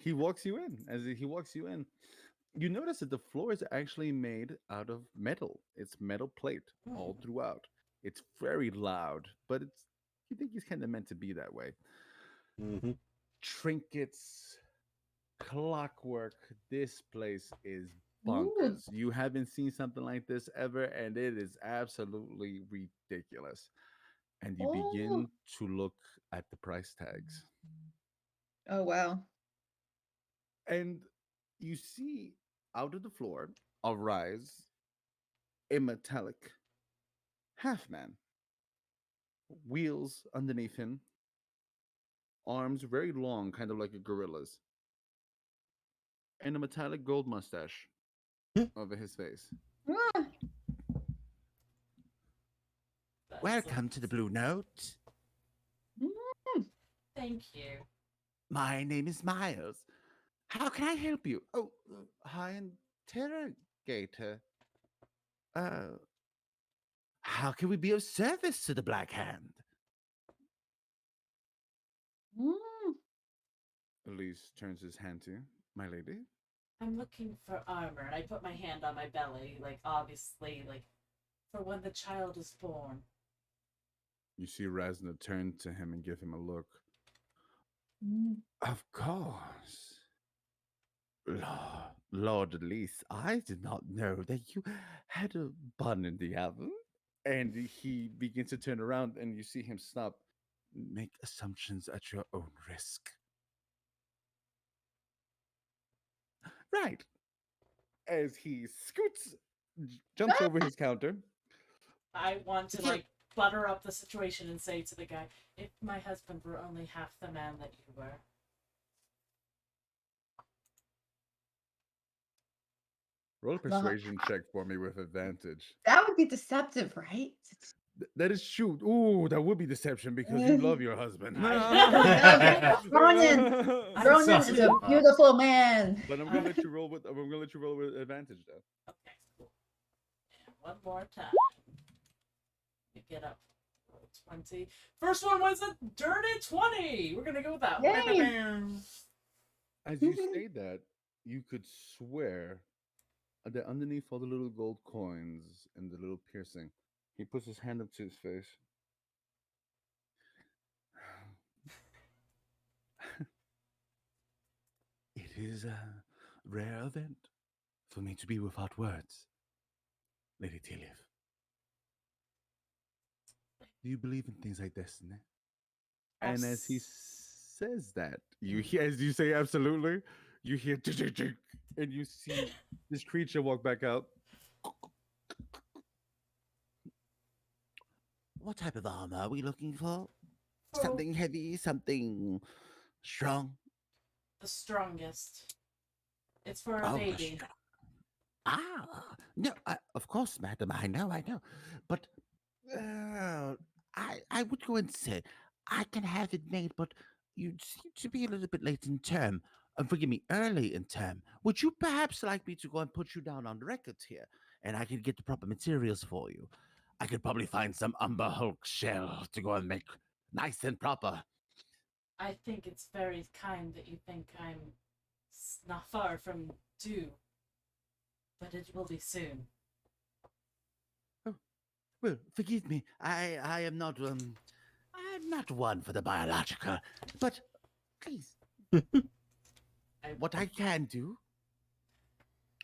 He walks you in. As he walks you in, you notice that the floor is actually made out of metal. It's metal plate all throughout. It's very loud, but you think he's kind of meant to be that way. Mm-hmm. Trinkets, clockwork. This place is bonkers. You haven't seen something like this ever, and it is absolutely ridiculous. And you begin to look at the price tags. Oh, wow. And you see out of the floor arise a metallic half man. Wheels underneath him, arms very long, kind of like a gorilla's, and a metallic gold mustache over his face. Welcome to the Blue Note. Thank you. My name is Miles. How can I help you? Oh, hi, interrogator. Uh, how can we be of service to the Black Hand? Mm. Elise turns his hand to you, my lady. I'm looking for armor. And I put my hand on my belly, like obviously, like for when the child is born. You see Razna turn to him and give him a look. Mm. Of course. Lord Elise, I did not know that you had a bun in the oven. And he begins to turn around, and you see him stop. Make assumptions at your own risk. Right. As he scoots, jumps over his counter. I want to Yeah. like butter up the situation and say to the guy, if my husband were only half the man that you were. Roll a persuasion check for me with advantage. That would be deceptive, right? That is true. Ooh, that would be deception because you love your husband. Ronan, Ronan is a beautiful man. But I'm gonna let you roll with. I'm gonna let you roll with advantage though. Okay, cool. And one more time. You get up. Roll 20. First one was a dirty 20. We're gonna go with that. Yay. As you say that, you could swear that underneath all the little gold coins and the little piercing, he puts his hand up to his face. It is a rare event for me to be without words, Lady Tiliv. Do you believe in things like destiny? And as he says that, you hear, as you say absolutely, you hear, and you see this creature walk back out. What type of armor are we looking for? Something heavy, something strong? The strongest. It's for a Oh, baby. No, of course, madam, I know. But I would go and say, I can have it made, but you seem to be a little bit late in term. Forgive me, early in term. Would you perhaps like me to go and put you down on records here, and I could get the proper materials for you? I could probably find some Umber Hulk shell to go and make nice and proper. I think it's very kind that you think I'm not far from due. But it will be soon. Well, forgive me. I am not I'm not one for the biological, but please. What I can do,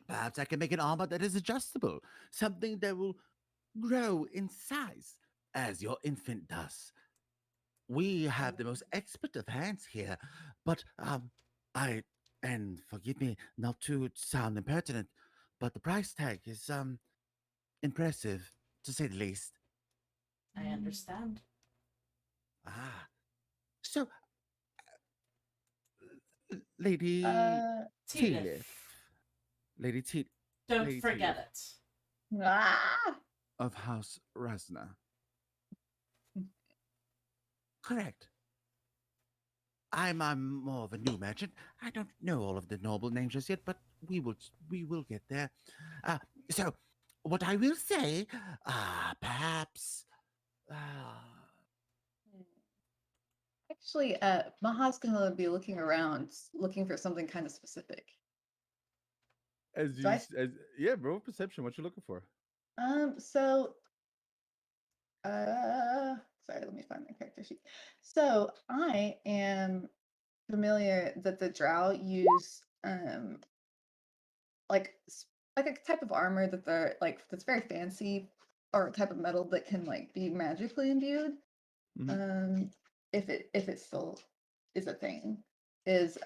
perhaps I can make an armor that is adjustable, something that will grow in size as your infant does. We have the most expert of hands here, but I and forgive me not to sound impertinent, but the price tag is impressive to say the least. I understand. So, Lady Tiliff. Lady T. Don't Lady forget Tiliff Ah. of House Rasna. Correct. I'm more of a new merchant. I don't know all of the noble names just yet, but we will get there. So, what I will say, perhaps. Actually, Maha's gonna be looking around, looking for something kind of specific. As you, yeah, roll perception. What you looking for? So, sorry, let me find my character sheet. So, I am familiar that the Drow use, like like a type of armor that they're like that's very fancy, or a type of metal that can like be magically imbued. If it still is a thing, is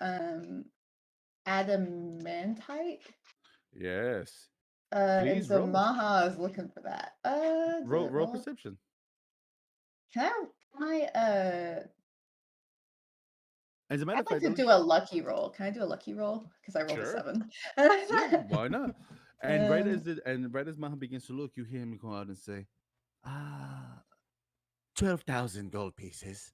adamantite. Yes. And Please so roll. Maha is looking for that. Roll perception. Can I As a matter I'd of like fact, to do a lucky roll. Can I do a lucky roll? Because I rolled a Sure. 7. Yeah, why not? And right Um, as Maha begins to look, you hear him go out and say, 12,000 gold pieces.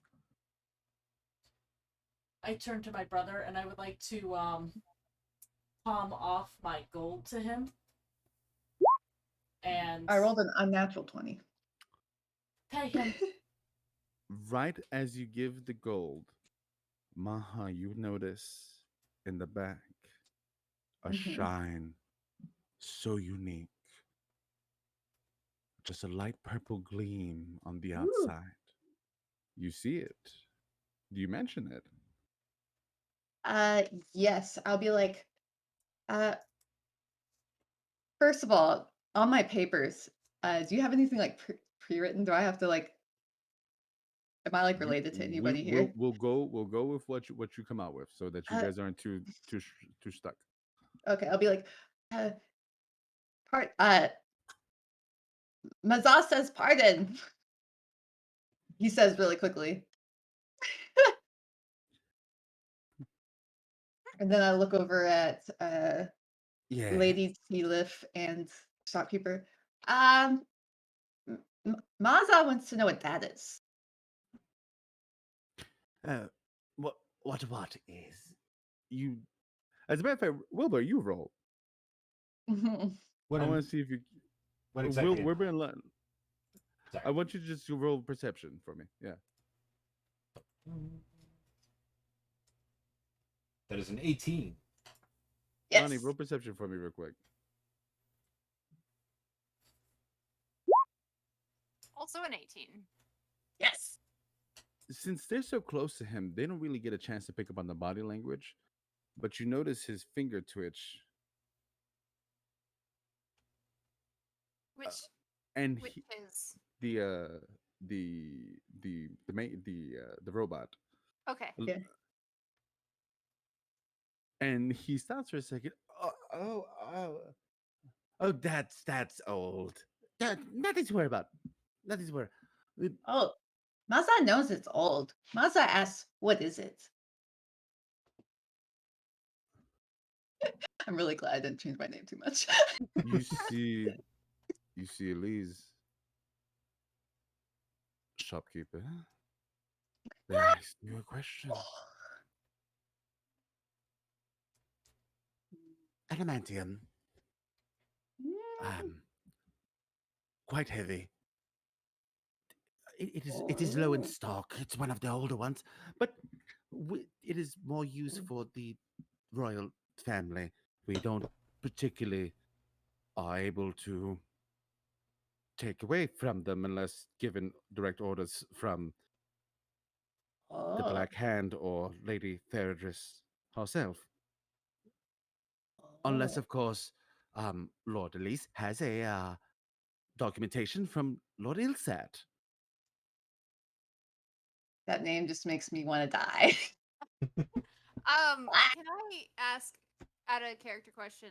I turn to my brother and I would like to palm off my gold to him. And I rolled an unnatural 20. pay him. Right as you give the gold, Maha, you notice in the back a Mhm. shine so unique. Just a light purple gleam on the Ooh. outside. You see it. Do you mention it? Yes, I'll be like, uh, first of all, on my papers, do you have anything like pre-written? Do I have to like, am I like You, related to we, anybody here? we'll go with what you come out with, so that you Uh, guys aren't too stuck. Okay, I'll be like, uh, Mazah says pardon. He says really quickly. And then I look over at Yeah. Lady Tealif and Shopkeeper. Mazah wants to know what that is. What is you? As a matter of fact, Wilbur, you roll. What I in- want to see if you. what exactly? Wilbur and Lon. Sorry. I want you to just roll perception for me. Yeah. That is an 18. Yes. Lonnie, roll perception for me real quick. Also an 18. Yes. Since they're so close to him, they don't really get a chance to pick up on the body language, but you notice his finger twitch, Which and which he, is the robot, okay. Yeah. and he stops for a second. Oh, that's old. Nothing to worry about. Nothing to worry. Oh, Mazah knows it's old. Mazah asks, what is it? I'm really glad I didn't change my name too much. You see Elise, shopkeeper. They asked you a question. Adamantium. Quite heavy. It is low in stock. It's one of the older ones, but it is more used for the royal family. We don't particularly are able to take away from them unless given direct orders from the Oh. Black Hand or Lady Theodris herself. Unless, of course, Lord Elise has a documentation from Lord Ilsat. That name just makes me want to die. Can I ask out a character question?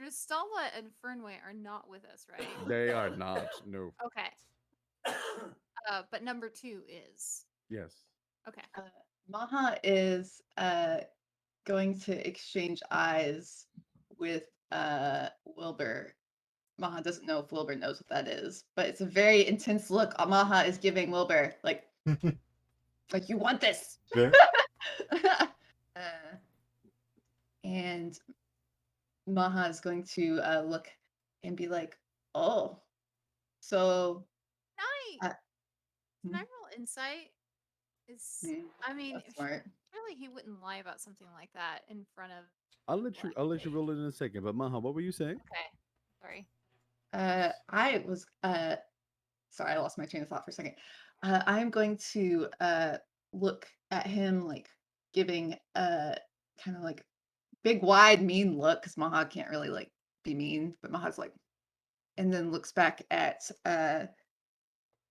Dristella and Fernway are not with us, right? They are not. No. Okay. But number 2 is. Yes. Okay. Maha is going to exchange eyes with Wilbur. Maha doesn't know if Wilbur knows what that is, but it's a very intense look Maha is giving Wilbur. Like you want this. Sure. And Maha is going to look and be like, oh, so. Can I roll insight? I mean, That's smart. surely he wouldn't lie about something like that in front of. I'll let you roll it in a second. But Maha, what were you saying? Okay. Sorry. I was sorry, I lost my train of thought for a second. I'm going to look at him like giving kind of like big wide mean look because Maha can't really like be mean, but Maha's like, and then looks back at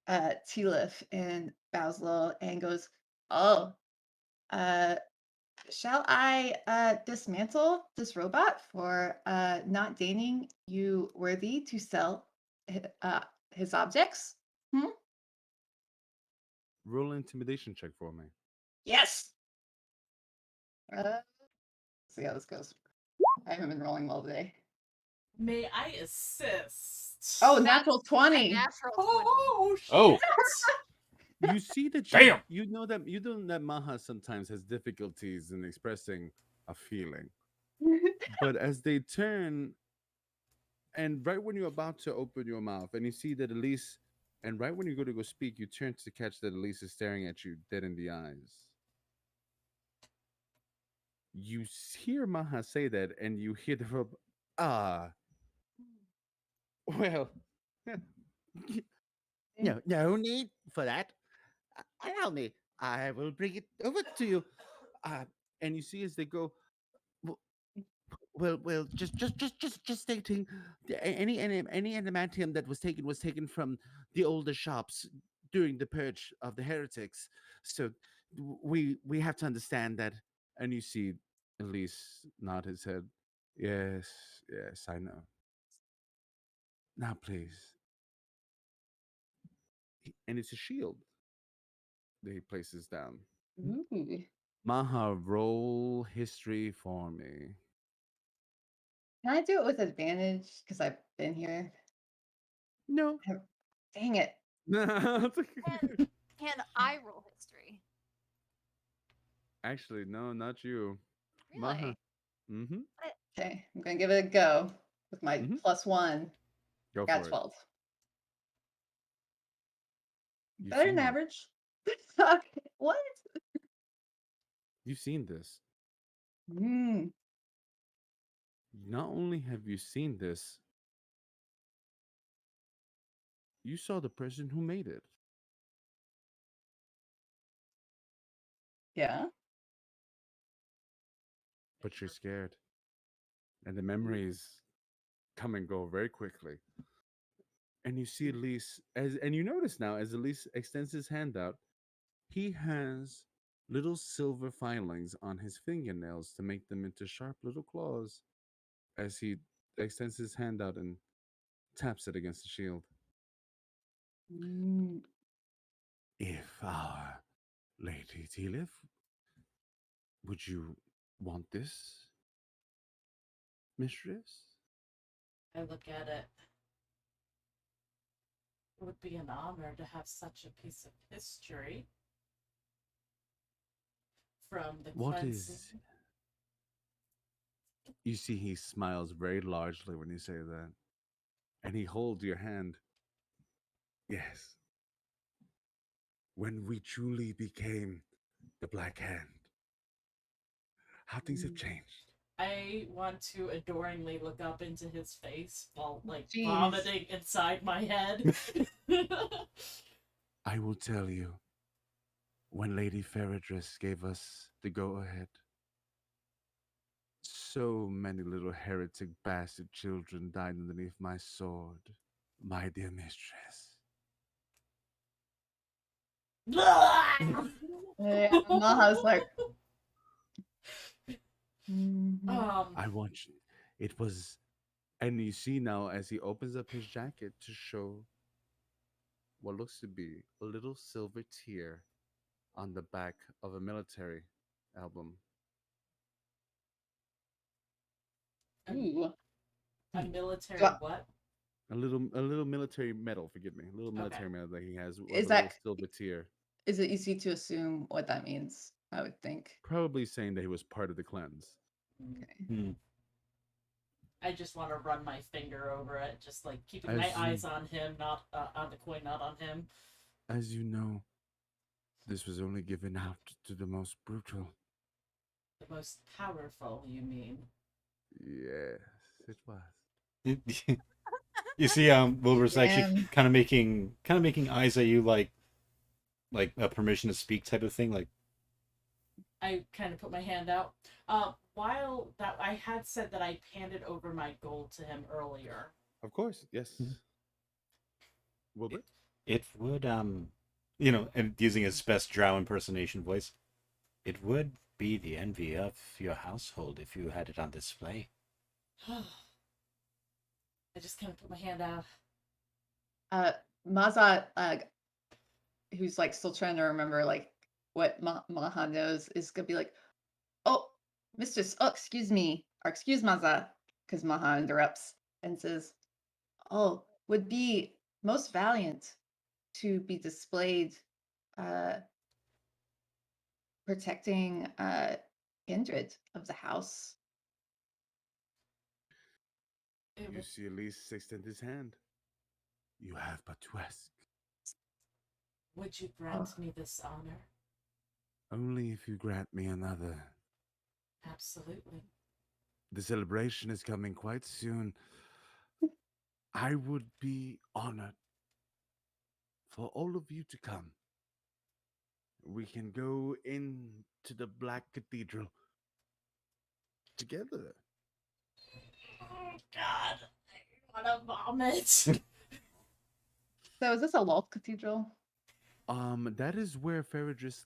Tealif and bows low and goes, oh, shall I dismantle this robot for not deigning you worthy to sell his objects? Roll an intimidation check for me. Yes. Let's see how this goes. I haven't been rolling well today. May I assist? Oh, natural 20. Natural 20. Oh, shit. Oh. You see that Damn! you know that Maha sometimes has difficulties in expressing a feeling. But as they turn, and right when you're about to open your mouth, and you see that Elise, and right when you go to go speak, you turn to catch that Elise is staring at you dead in the eyes. You hear Maha say that, and you hear the verb, ah, well, no need for that. Allow me. I will bring it over to you. Uh, and you see as they go, "W- well, just stating, any adamantium that was taken from the older shops during the purge of the heretics. So we have to understand that." And you see Elise nod his head. Yes, yes, I know. Now, please. And it's a shield that he places down. Ooh. Maha, roll history for me. Can I do it with advantage? Because I've been here. No. Dang it. Can I roll history? Actually, no, not you. Really? Maha. Mm-hmm. Okay, I'm gonna give it a go with my Mhm. +1. Go Got for it. 12. You've Better seen than this. average. Okay, what? You've seen this. Mm, Not only have you seen this, you saw the person who made it. yeah. But you're scared. And the memories come and go very quickly. And you see Elise and you notice now as Elise extends his hand out, he has little silver filings on his fingernails to make them into sharp little claws as he extends his hand out and taps it against the shield. Mm, If our Lady Tilith, would you want this, mistress? I look at it. It would be an honor to have such a piece of history from the What cleansing. is. You see, he smiles very largely when you say that. And he holds your hand. Yes. When we truly became the Black Hand, how things have changed. I want to adoringly look up into his face while like Jeez. vomiting inside my head. I will tell you, when Lady Feridris gave us the go ahead, so many little heretic bastard children died underneath my sword, my dear mistress. Yeah, Maha's like. Mhm. I want you. It was. And you see now as he opens up his jacket to show what looks to be a little silver tear on the back of a military album. Ooh. A military So- what? A little military medal, forgive me. A little Okay. military medal that he has with Is a little that- silver tear. Is it easy to assume what that means? I would think. Probably saying that he was part of the cleanse. Okay. Hmm. I just want to run my finger over it, just like keeping As my you- eyes on him, not on the coin, not on him. As you know, this was only given out to the most brutal. The most powerful, you mean? Yes, it was. You see, Wilbur's actually Damn. kind of making eyes at you, like a permission to speak type of thing. Like, I kind of put my hand out. While that I had said that I handed over my gold to him earlier. Of course, yes. Mhm. Wilbur? it would, and using his best drow impersonation voice, it would be the envy of your household if you had it on display. I just kind of put my hand out. Maza, who's like still trying to remember like what Maha knows, is gonna be like, "Oh, mistress, oh, excuse me, or excuse Maza," because Maha interrupts and says, "Oh, would be most valiant to be displayed uh, protecting kindred of the house. It You would, see Elise extend his hand. You have but to ask. would you Oh. grant me this honor? Only if you grant me another. Absolutely. The celebration is coming quite soon. I would be honored for all of you to come. We can go into the Black Cathedral together. Oh God, I want to vomit. So is this a Lost Cathedral? That is where Feridris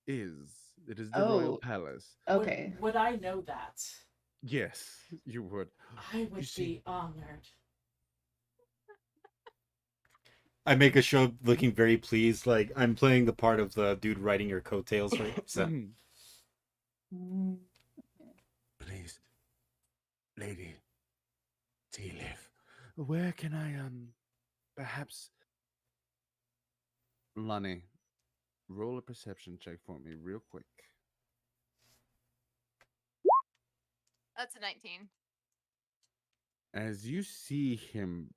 is. It is the royal Oh, palace. okay. Would I know that? Yes, you would. I You would see, be honored. I make a show of looking very pleased, like I'm playing the part of the dude riding your coattails, right? So Mm. please, lady, T-Liv, where can I, perhaps, Lonnie, roll a perception check for me real quick. That's a 19. As you see him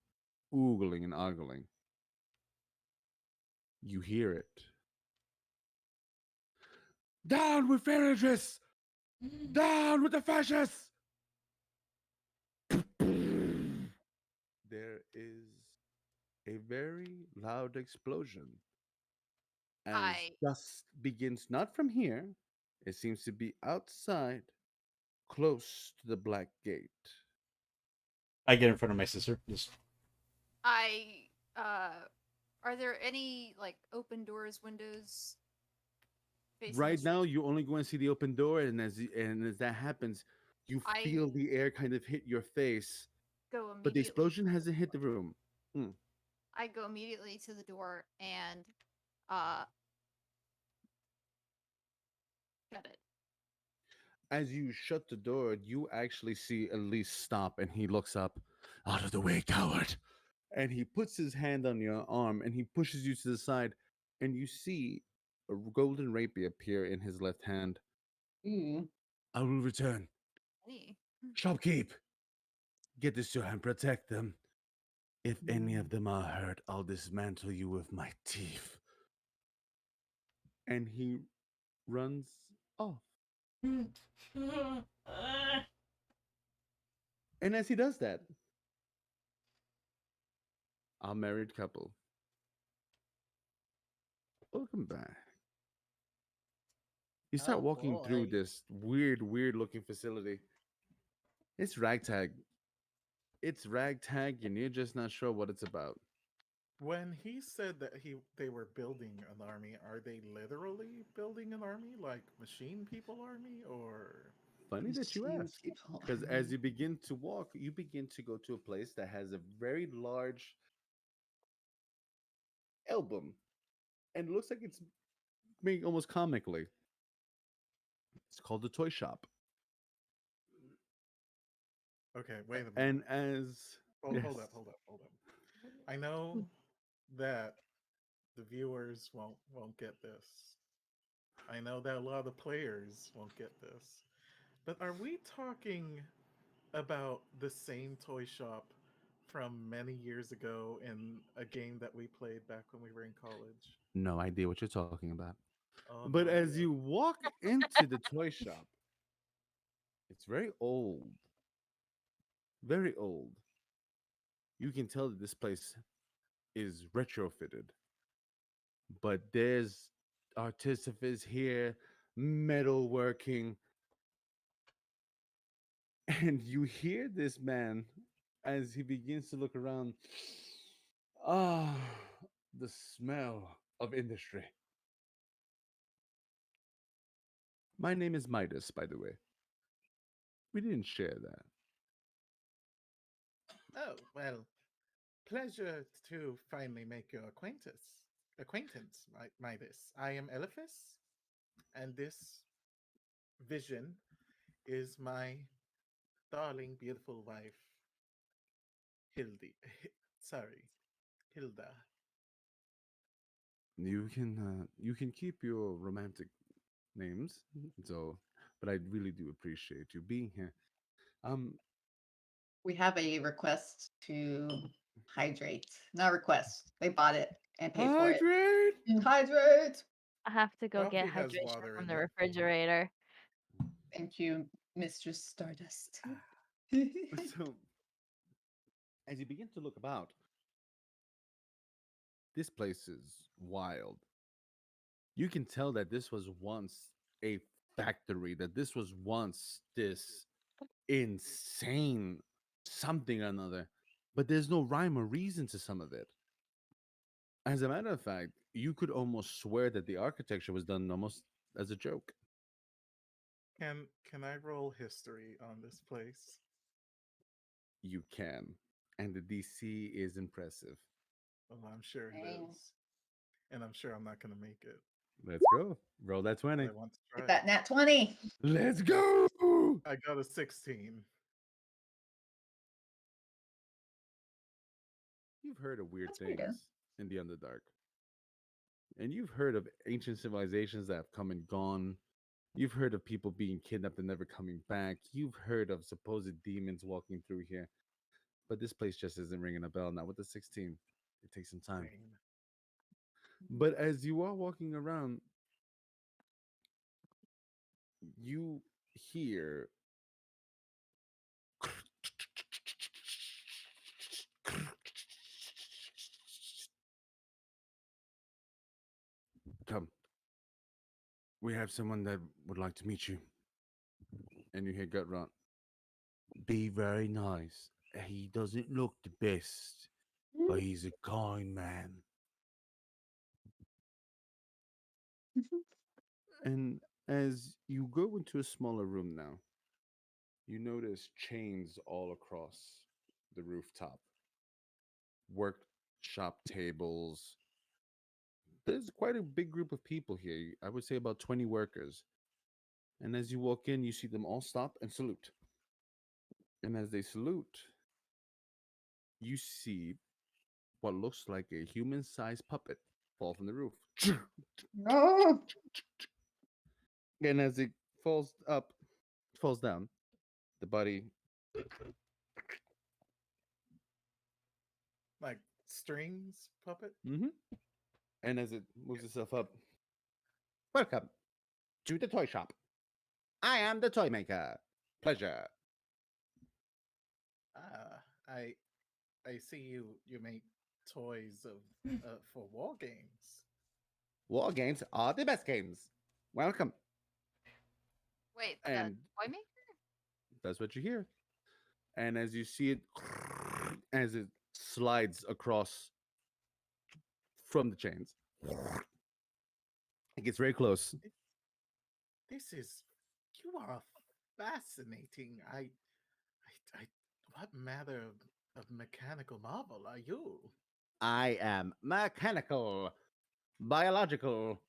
oogling and ogling, you hear it. Down with Feridris! Down with the fascists! There is a very loud explosion as I dust begins not from here, it seems to be outside, close to the Black Gate. I get in front of my sister. Just I are there any like open doors, windows facing the Right now, street? you only go and see the open door, and as that happens, you I feel the air kind of hit your face, go but the immediately explosion hasn't hit the room. Mm. I go immediately to the door and uh shut it. As you shut the door, you actually see Elise stop, and he looks up. Out of the way, coward! And he puts his hand on your arm, and he pushes you to the side, and you see a golden rapier appear in his left hand. Ooh. I will return. Any. Shopkeep! Get this to and protect them. If any of them are hurt, I'll dismantle you with my teeth. And he runs off. And as he does that, our married couple. Welcome back. You start Oh walking through boy. this weird looking facility. It's ragtag. It's ragtag, and you're just not sure what it's about. When he said that they were building an army, are they literally building an army, like machine people army, or Funny that you Machine ask. people. Because as you begin to walk, you begin to go to a place that has a very large album. And it looks like it's made almost comically. It's called the Toy Shop. okay? Wait a And minute. as Oh, yes, hold up. I know that the viewers won't get this. I know that a lot of the players won't get this. But are we talking about the same toy shop from many years ago in a game that we played back when we were in college? no idea what you're talking about. Oh, But no as idea. you walk into the toy shop, it's very old. Very old. You can tell that this place is retrofitted. But there's artificers here, metalworking, and you hear this man as he begins to look around. Ah, the smell of industry. My name is Midas, by the way. We didn't share that. Oh, well, pleasure to finally make your acquaintance, Midas. I am Eliphas, and this vision is my darling, beautiful wife, Hildy. Sorry, Hilda. You can keep your romantic names. So, but I really do appreciate you being here. Um, We have a request to hydrate. Not request. They bought it and paid for it. hydrate. Hydrate. I have to go get Coffee has hydration water from in the it. refrigerator. Thank you, Mistress Stardust. So, as you begin to look about, this place is wild. You can tell that this was once a factory, that this was once this insane something or another, but there's no rhyme or reason to some of it. As a matter of fact, you could almost swear that the architecture was done almost as a joke. Can I roll history on this place? You can, and the DC is impressive. Well, I'm sure it Dang. is, and I'm sure I'm not going to make it. Let's go. Roll that But 20. I want to try. Get that nat 20. Let's go. I got a 16. You've heard of weird That's pretty good. things in the Underdark. And you've heard of ancient civilizations that have come and gone. You've heard of people being kidnapped and never coming back. You've heard of supposed demons walking through here. But this place just isn't ringing a bell. Now with the 16, it takes some time. Same. But as you are walking around, you hear come. We have someone that would like to meet you. And you hear gut rot. Be very nice. He doesn't look the best, but he's a kind man. And as you go into a smaller room now, you notice chains all across the rooftop, workshop tables. There's quite a big group of people here. I would say about 20 workers. And as you walk in, you see them all stop and salute. And as they salute, you see what looks like a human sized puppet fall from the roof. No. And as it falls down, the body. Like strings puppet? Mm-hmm. And as it moves itself up, welcome to the toy shop. I am the toy maker. Pleasure. I I see you make toys of for war games. War games are the best games. Welcome. Wait, the And toy maker? that's what you hear. And as you see it, as it slides across from the chains, it gets very close. This is you are fascinating. I what matter of mechanical marvel are you? I am mechanical, biological,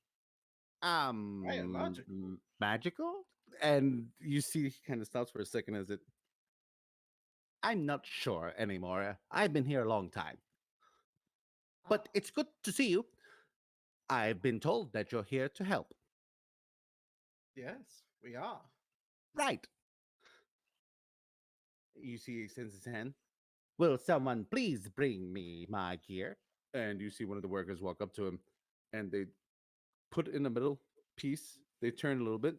Biological. magical. And you see, he kind of stops for a second as it. I'm not sure anymore. I've been here a long time. But it's good to see you. I've been told that you're here to help. Yes, we are. Right. You see, he extends his hand. Will someone please bring me my gear? And you see one of the workers walk up to him and they put in the middle piece. They turn a little bit.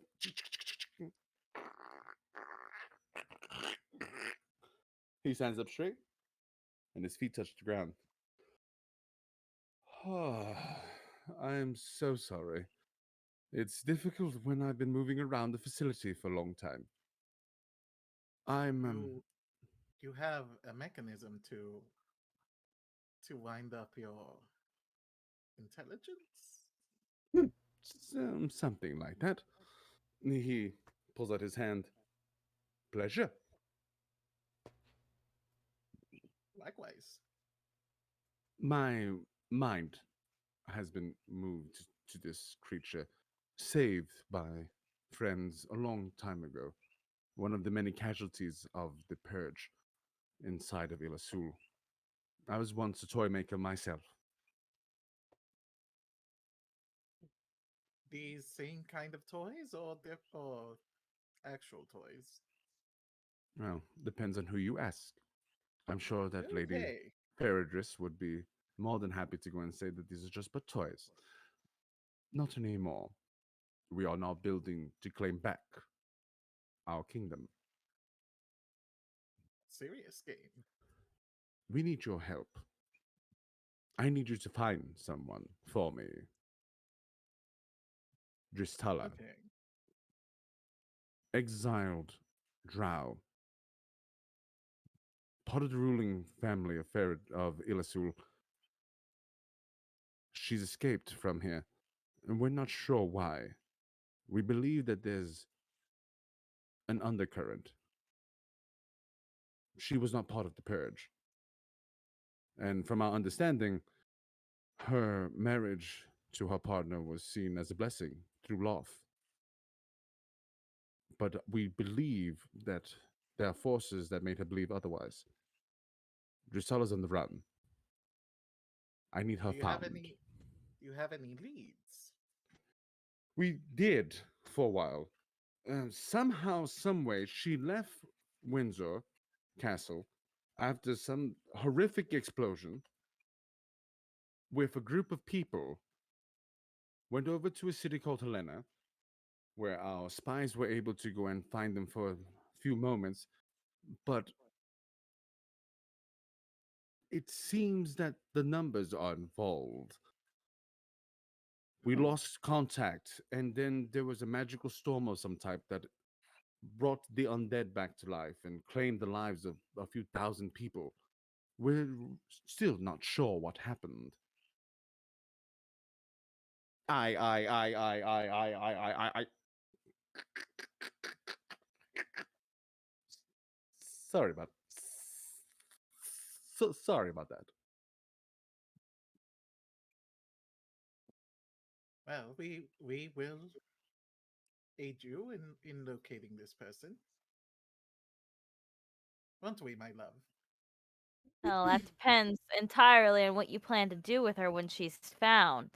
He stands up straight and his feet touch the ground. I'm so sorry. It's difficult when I've been moving around the facility for a long time. I'm You have a mechanism to wind up your intelligence? something like that. He pulls out his hand. Pleasure. Likewise. My mind has been moved to this creature, saved by friends a long time ago. One of the many casualties of the purge inside of Illazuhl. I was once a toy maker myself. these same kind of toys or actual toys? Well, depends on who you ask. I'm sure that Lady Okay. Paradris would be more than happy to go and say that these are just but toys. Not anymore. We are now building to claim back our kingdom. Serious game. We need your help. I need you to find someone for me. Dristala, Okay. exiled drow, part of the ruling family of Illazuhl. She's escaped from here, and we're not sure why. We believe that there's an undercurrent. She was not part of the purge. And from our understanding, her marriage to her partner was seen as a blessing through love. But we believe that there are forces that made her believe otherwise. Drusala's on the run. I need her Do you have found. any leads? We did for a while. Somehow, someway, she left Windsor Castle after some horrific explosion with a group of people. Went over to a city called Helena, where our spies were able to go and find them for a few moments. But it seems that the numbers are involved. We lost contact, and then there was a magical storm of some type that brought the undead back to life and claimed the lives of a few thousand people. We're still not sure what happened. I. Sorry about. So sorry about that. Well, we will aid you in locating this person. Won't we, my love? Well, that depends entirely on what you plan to do with her when she's found.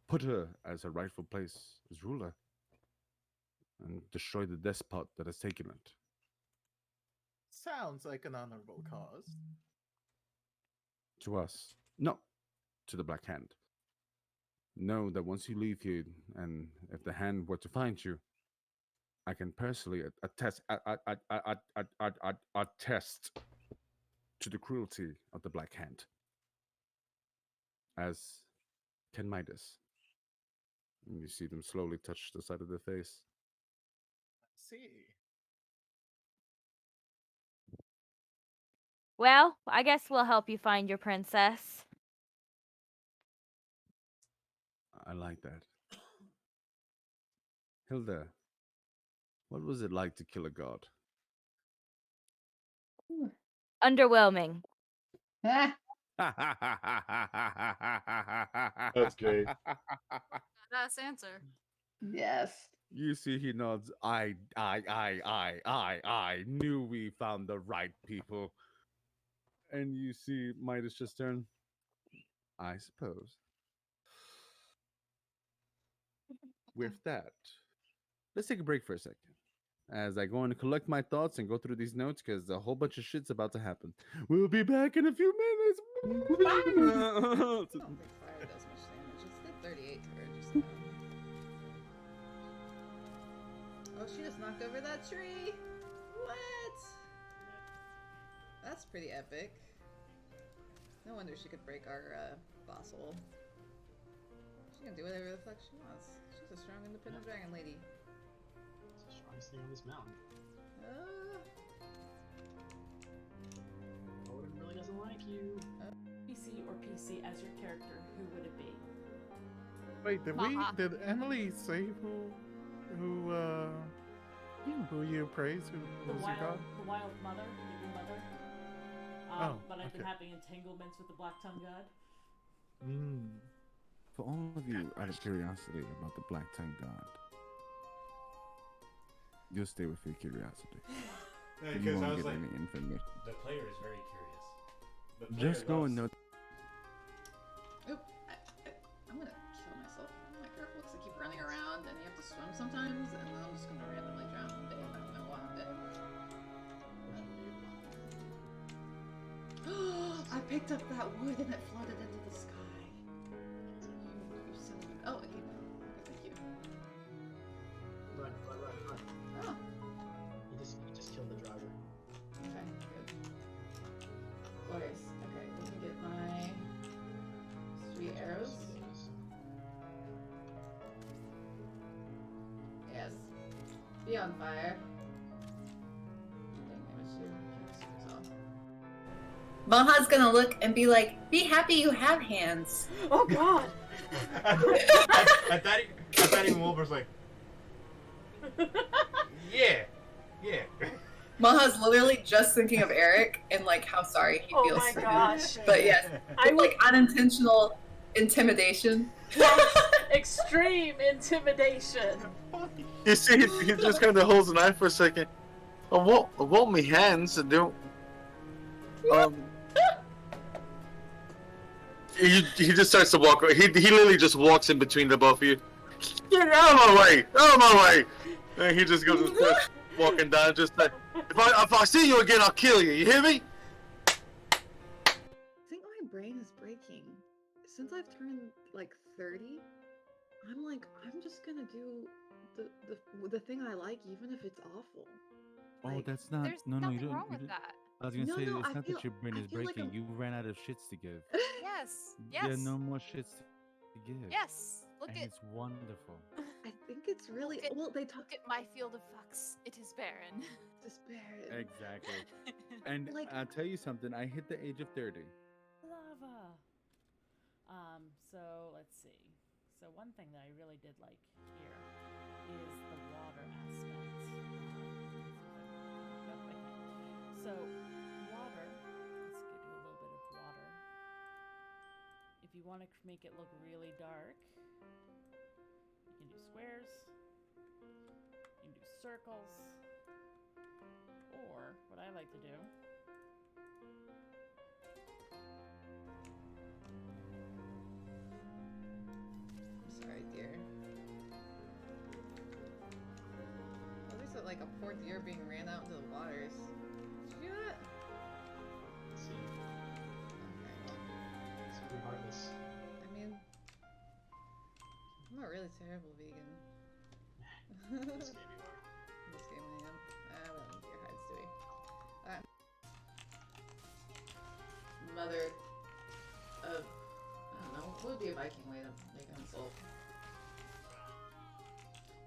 Put her as her rightful place as ruler and destroy the despot that has taken it. Sounds like an honorable cause. To us. No, to the Black Hand. Know that once you leave here, and if the Hand were to find you, I can personally attest to the cruelty of the Black Hand, as can Midas. And you see them slowly touch the side of their face. See. Well, I guess we'll help you find your princess. I like that. Hilda, what was it like to kill a god? Underwhelming. Ah, That's great. Badass answer. yes. You see, he nods. I knew we found the right people. And you see Midas just turn. I suppose. With that, let's take a break for a second. As I go and collect my thoughts and go through these notes, because a whole bunch of shit's about to happen. We'll be back in a few minutes. I don't think fire does much damage. It's did 38 to her just now. Oh, she just knocked over that tree! What? That's pretty epic. No wonder she could break our boss hole. She can do whatever the fuck she wants. She's a strong, independent dragon lady. It's the strongest thing on this mountain. Odin really doesn't like you. PC or PC as your character, who would it be? Wait, did Emily say who you praise? Who was your god? The wild mother, your mother. But I've been having entanglements with the Black Tongue God. For all of you out of curiosity about the Black Tongue God, you'll stay with your curiosity. You won't get any information. The player is very curious. The player Just go and note. Oop, I'm gonna kill myself. Oh, my careful, because I keep swim sometimes, and then I'm just gonna randomly drown one day and I don't know why I'm dead. I picked up that wood and it floated into the sky. You son of a... Oh, okay. Okay, thank you. Run. Oh, He just killed the driver. okay, good. Glorious. Okay, let me get my sweet arrows. Yes. Be on fire. Dang, I wish you was off. Maha's gonna look and be like, "Be happy you have hands." Oh God! I thought even Wilbur's like, yeah. Maha's literally just thinking of Eric and like how sorry he feels Oh my for gosh! him. But yes, I it's like unintentional intimidation. Extreme intimidation. You see, he just kind of holds the knife for a second. I want me hands and don't. He just starts to walk. He literally just walks in between the both of you. Get out of my way! Out of my way! And he just goes walking down. Just like, if I see you again, I'll kill you. You hear me? I think my brain is breaking. Since I've turned like 30, I'm like, I'm just gonna do the thing I like, even if it's awful. Oh, Like, that's not. There's No, nothing you don't. wrong You with don't- that. I was gonna say No, it's I not feel- that your brain I is feel like breaking. I'm- You ran out of shits to give. Yes. Yeah, Yes. no more shits to give. Yes. Look And at it's wonderful. I think it's really well. They talk look at my field of fucks. It is barren. despair. Exactly. And Like- I'll tell you something. I hit the age of 30. Lava. So let's see. So one thing that I really did like here is the water aspect. Nope, I can't. So water. Let's do a little bit of water. If you want to make it look really dark, you can do squares. You can do circles. Or what I like to do. Sorry, dear. At least like a poor deer being ran out into the waters. Did you do that? See, Okay, well, it's regardless. I mean, I'm a really terrible vegan. This game you are. This game I am. Well, deer hides do we? Mother of, I don't know, what would be a Viking way to make an insult?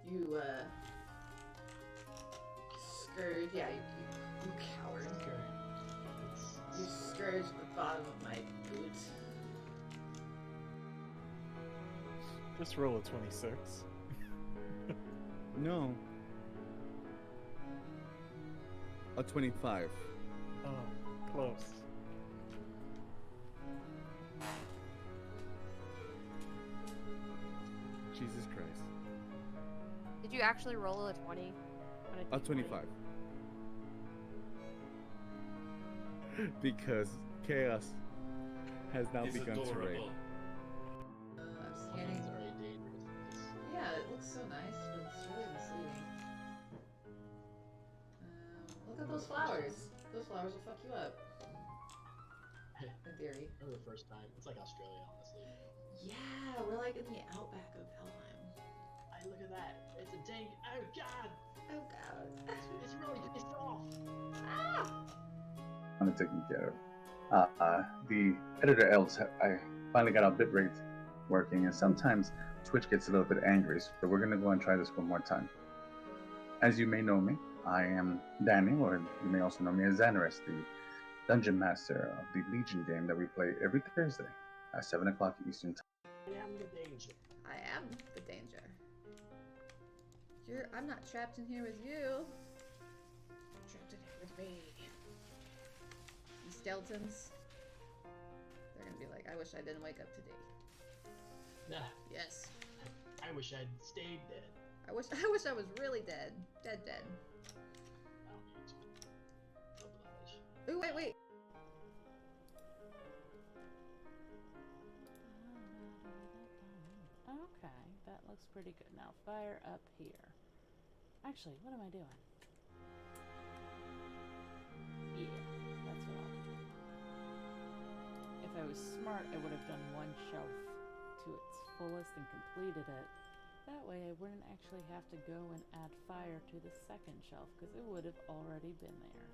You, scourge, yeah, you coward. Okay. You scourge the bottom of my boot. Just roll a 26. No. A 25. Oh, close. Jesus Christ. Did you actually roll a 20? A 25. Because chaos has now It's begun to reign. adorable. I'm It's scanning. already dangerous. Yeah, it looks so nice, but it's really misleading. Look at those flowers. Those flowers will fuck you up. In theory. For the first time. It's like Australia, honestly. Yeah, we're like in the outback of Helheim. Hey, look at that. It's a dang. Oh, God. Oh god. It's really pissed off. I'm taken care of. The editor elves, I finally got our bitrate working, and sometimes Twitch gets a little bit angry, so we're going to go and try this one more time. As you may know me, I am Danny, or you may also know me as Xanaris, the dungeon master of the Legion game that we play every Thursday at 7 o'clock Eastern Time. I am the danger. I am the danger. I'm not trapped in here with you. You're trapped in here with me. These skeletons. They're gonna be like, I wish I didn't wake up today. Nah, Yes. I wish I'd stayed dead. I wish I was really dead. Dead. I don't need to. Oblige. Ooh, wait. Okay, that looks pretty good. Now fire up here. Actually, what am I doing? Yeah, that's what I'll do. If I was smart, I would have done one shelf to its fullest and completed it. That way I wouldn't actually have to go and add fire to the second shelf because it would have already been there.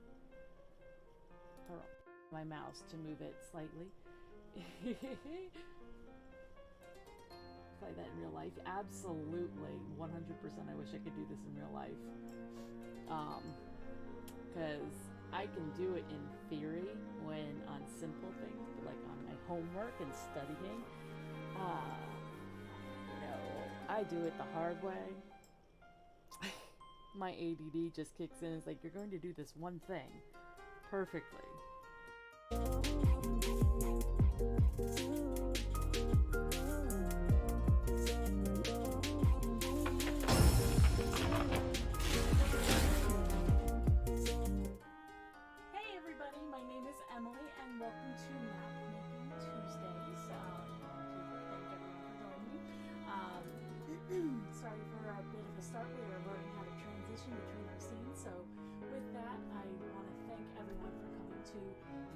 Hold on. My mouse to move it slightly. Play that in real life. Absolutely. 100% I wish I could do this in real life. Because I can do it in theory when on simple things, but like on my homework and studying, I do it the hard way. My ADD just kicks in. It's like, you're going to do this one thing perfectly. Hey everybody, my name is Emily and welcome to Map Making Tuesdays. Sorry for a bit of a start. We are learning how to transition between our scenes. So with that, I want to thank everyone for coming to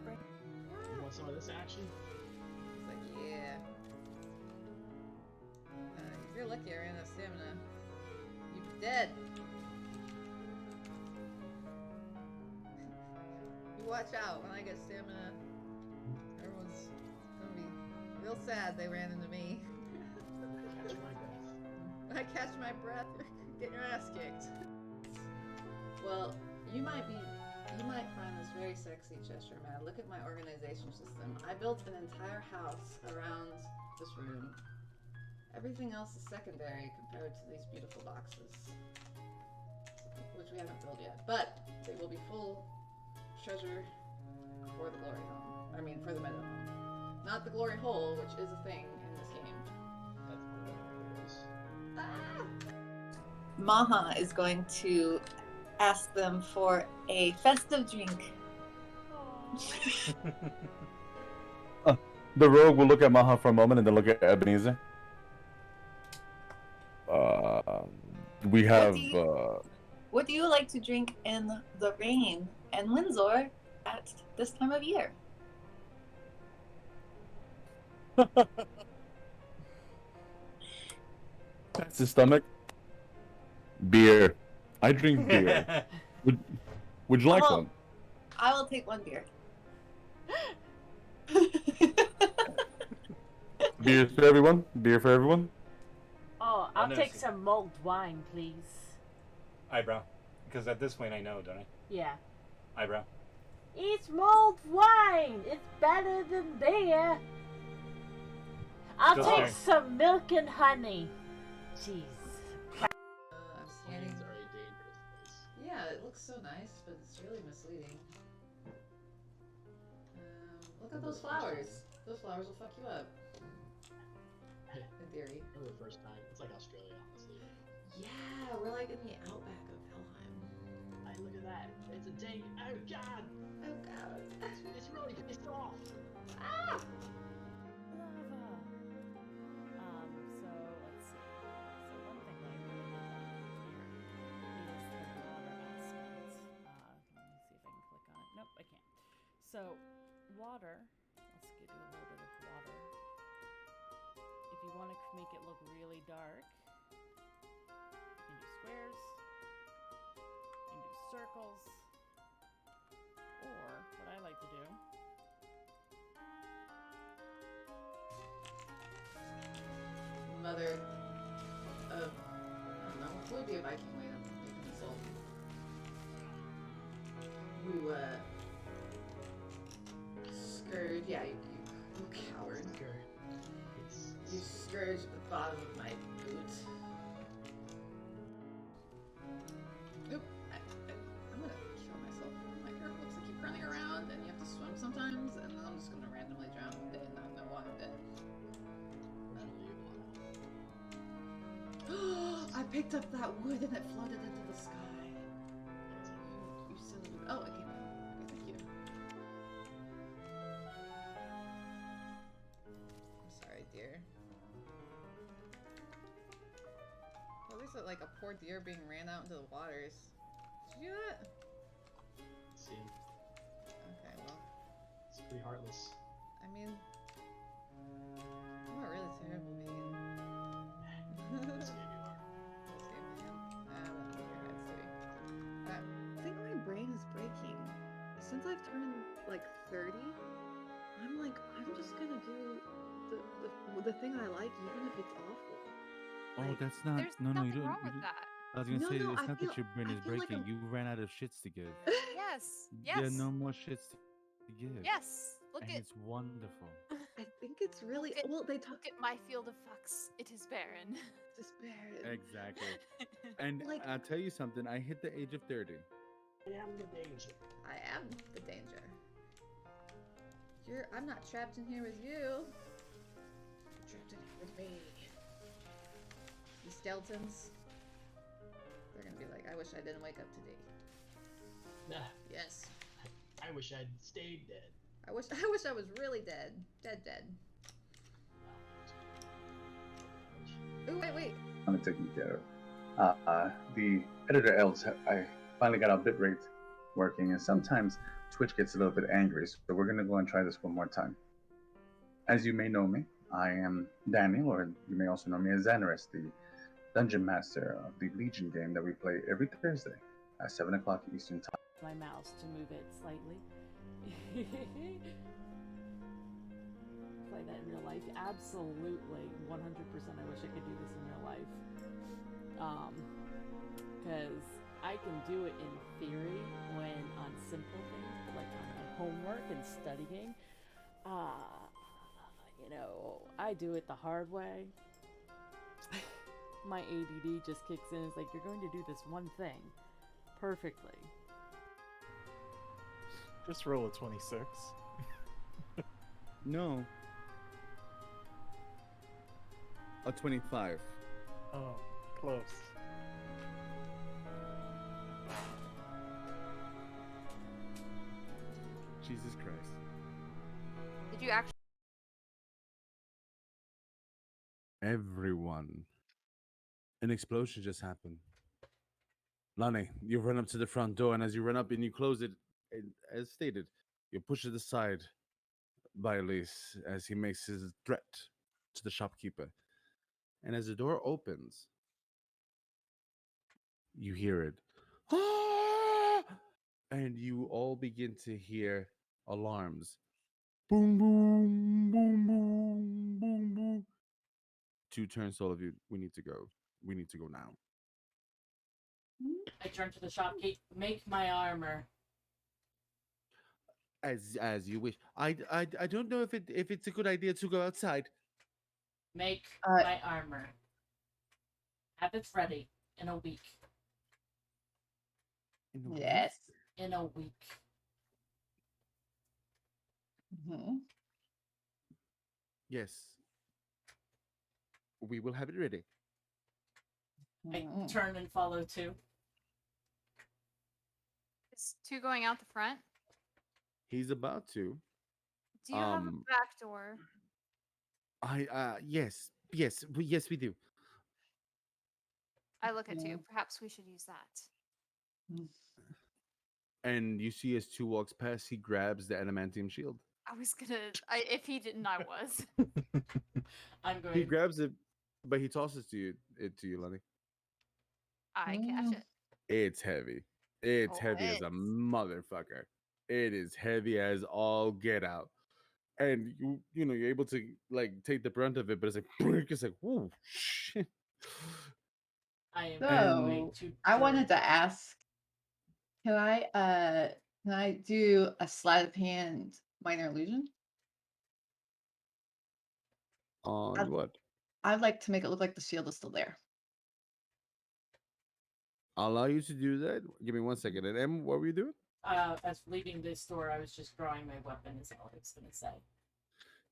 bring. You want some of this action? It's like, yeah. If you're lucky, I ran out of stamina. You'd be dead. You watch out when I get stamina. Everyone's gonna be real sad they ran into me. Catch my breath. I catch my breath, get your ass kicked. Well, you might find this very sexy, Cheshire Man. Look at my organization system. I built an entire house around this room. Everything else is secondary compared to these beautiful boxes, which we haven't built yet. But they will be full treasure for the glory home. I mean, for the meadow home. Not the glory hole, which is a thing in this game. That's what it is. Maha is going to ask them for a festive drink. The rogue will look at Maha for a moment and then look at Ebenezer. We have. What do you like to drink in the rain and Windsor at this time of year? That's his stomach. Beer. I drink beer. Would you like one? I will take one beer. Beer for everyone? Beer for everyone? Oh, I'll take some mulled wine, please. Eyebrow. Because at this point I know, don't I? Yeah. Eyebrow. It's mulled wine! It's better than beer! I'll Just take kidding. some milk and honey. Jeez. I'm scanning. Plains are a dangerous place. Yeah, it looks so nice, but it's really misleading. Look at those flowers. Those flowers will fuck you up. In theory. For the first time. It's like Australia, honestly. Yeah, we're like in the outback of Helheim. Hey, look at that. It's a dang. Oh, God! Oh, God. It's really pissed off. Ah! So let's see. So one thing that I really like here is the water aspect. Let me see if I can click on it. Nope, I can't. So water, let's do a little bit of water. If you want to make it look really dark, you can do squares, you can do circles, or what I like to do Mother of, I don't know, what would be a Viking way to make an insult? You, scourge, yeah, you coward. You scourge the bottom of my boot. Oop, I'm gonna kill myself. My character looks like keep running around and you have to swim sometimes, and then I'm just gonna randomly drown one day and not know why I'm dead. I picked up that wood and it floated into the sky. You son of a... Oh, I came back. Okay, thank you. I'm sorry, dear. There's like a poor deer being ran out into the waters. Did you do that? See, Okay, well. it's pretty heartless. I mean, I'm a really terrible vegan. This game you are. This game I am. I won't use your head, Stewie. I think my brain is breaking. Since I've turned like 30, I'm like, I'm just gonna do the thing I like, even if it's awful. Oh, Like, that's not. There's No, nothing you don't. wrong You with don't that. I was gonna say No, it's I not feel that your brain is like breaking. You ran out of shits to give. Yes. There are Yes. no more shits to give. Yes. Look And at. it's wonderful. I think it's really Look at, well. They talk look at my field of fucks. It is barren. despair. Exactly. And Like- I'll tell you something. I hit the age of 30. I am the danger. I am the danger. I'm not trapped in here with you. You're trapped in here with me. These skeletons. They're gonna be like, I wish I didn't wake up today. Nah, Yes. I wish I'd stayed dead. I wish I was really dead. Dead. Ooh, wait. I'm taking care of. The editor elves, I finally got our bitrate working, and sometimes Twitch gets a little bit angry, so we're going to go and try this one more time. As you may know me, I am Daniel, or you may also know me as Xanaris, the dungeon master of the Legion game that we play every Thursday at 7 o'clock Eastern Time. My mouse to move it slightly. Play that in real life. Absolutely. 100% I wish I could do this in real life. Because I can do it in theory when on simple things, but like on my homework and studying, you know, I do it the hard way. My ADD just kicks in. It's like, you're going to do this one thing perfectly. Just roll a 26. No. A 25. Oh, close. Jesus Christ. Did you actually? Everyone. An explosion just happened. Lonnie, you run up to the front door, and as you run up and you close it, as stated, you push it aside by Elise as he makes his threat to the shopkeeper. And as the door opens, you hear it. "Ah!" And you all begin to hear alarms. Boom, boom, boom, boom, boom, boom. 2 turns, all of you. We need to go. We need to go now. I turn to the shopkeep. Make my armor. As you wish. I don't know if it's a good idea to go outside. Make my armor. Have it ready in a week. Yes. In a week. Mm-hmm. Yes. We will have it ready. I turn and follow 2. Is 2 going out the front? He's about to. Do you have a back door? Yes, we do. I look at 2. Perhaps we should use that. And you see as 2 walks past, he grabs the adamantium shield. I was gonna. If he didn't, I was. I'm going. He grabs it, but he tosses it to you, Lenny. I catch it. It's heavy. It's heavy as a motherfucker. It is heavy as all get out. And you know, you're able to like take the brunt of it, but it's like it's like, whoa, shit. So I wanted to ask, can I do a sleight of hand minor illusion? On what? I'd like to make it look like the shield is still there. I'll allow you to do that. Give me 1 second. And Em, what were you doing? As leaving this store, I was just drawing my weapon, is all I was going to say.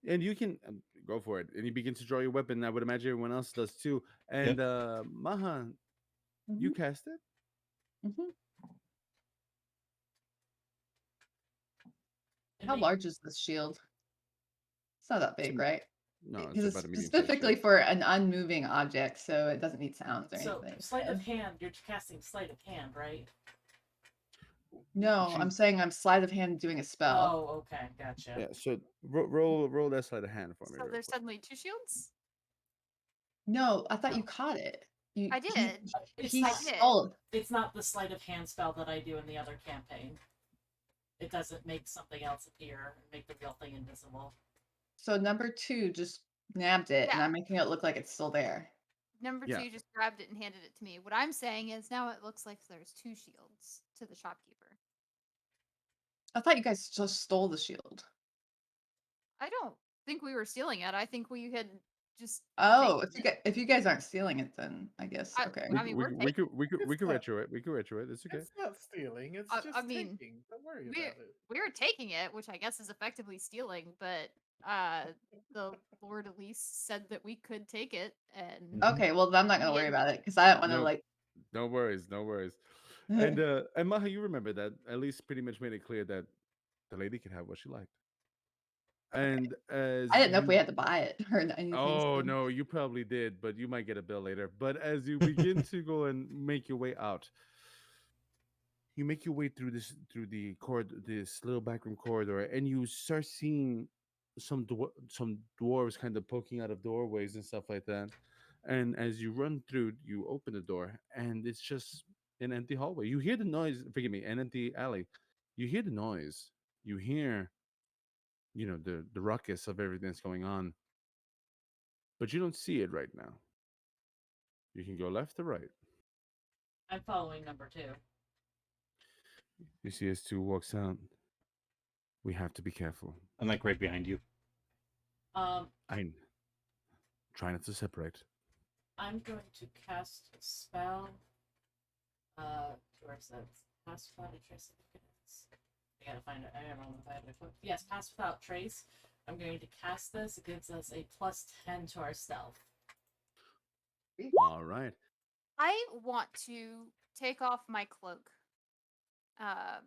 And you can go for it. And you begin to draw your weapon. I would imagine everyone else does too. And Maha, you cast it? How large is this shield? It's not that big, right? No, it's Because it's about a medium-sized specifically shield. for an unmoving object, so it doesn't need sounds or So anything. sleight so. of hand. You're casting sleight of hand, right? No, I'm saying I'm sleight of hand doing a spell. Oh, okay, gotcha. Yeah. So roll that sleight of hand for me. So real there's quick. suddenly 2 shields? No, I thought you caught it. You, I did. It's He I not. did. stole. It's not the sleight of hand spell that I do in the other campaign. It doesn't make something else appear and make the real thing invisible. So number 2 just nabbed it, and Yeah. I'm making it look like it's still there. Number Yeah. 2 just grabbed it and handed it to me. What I'm saying is now it looks like there's 2 shields to the shopkeeper. I thought you guys just stole the shield. I don't think we were stealing it. I think we had just. Oh, taken it. if you guys aren't stealing it, then I guess okay. I mean, we're we taking. could retro it. We could retro it. It's okay. It's not stealing. It's I just mean, taking. Don't worry we about it. we were taking it, which I guess is effectively stealing. But the Lord Elise said that we could take it, and Okay, well I'm not gonna worry about it because I don't want to No, like. no worries, no worries. And Maha, you remember that at least pretty much made it clear that the lady could have what she liked. And as I didn't know if you, we had to buy it or anything. oh so- no, you probably did, but you might get a bill later. But as you begin to go and make your way out, you make your way through the corridor, this little backroom corridor, and you start seeing some dwarves kind of poking out of doorways and stuff like that. And as you run through, you open the door, and it's just an empty hallway. You hear the noise. Forgive me, an empty alley. You hear the noise. You hear, the ruckus of everything that's going on, but you don't see it right now. You can go left or right. I'm following number 2. You see as two walks out. We have to be careful. I'm like right behind you. I try not to separate. I'm going to cast a spell. Where's that? Pass without a trace. I gotta find it. I don't know if I have it equipped. Yes, pass without trace. I'm going to cast this. It gives us a +10 to our stealth. All right. I want to take off my cloak,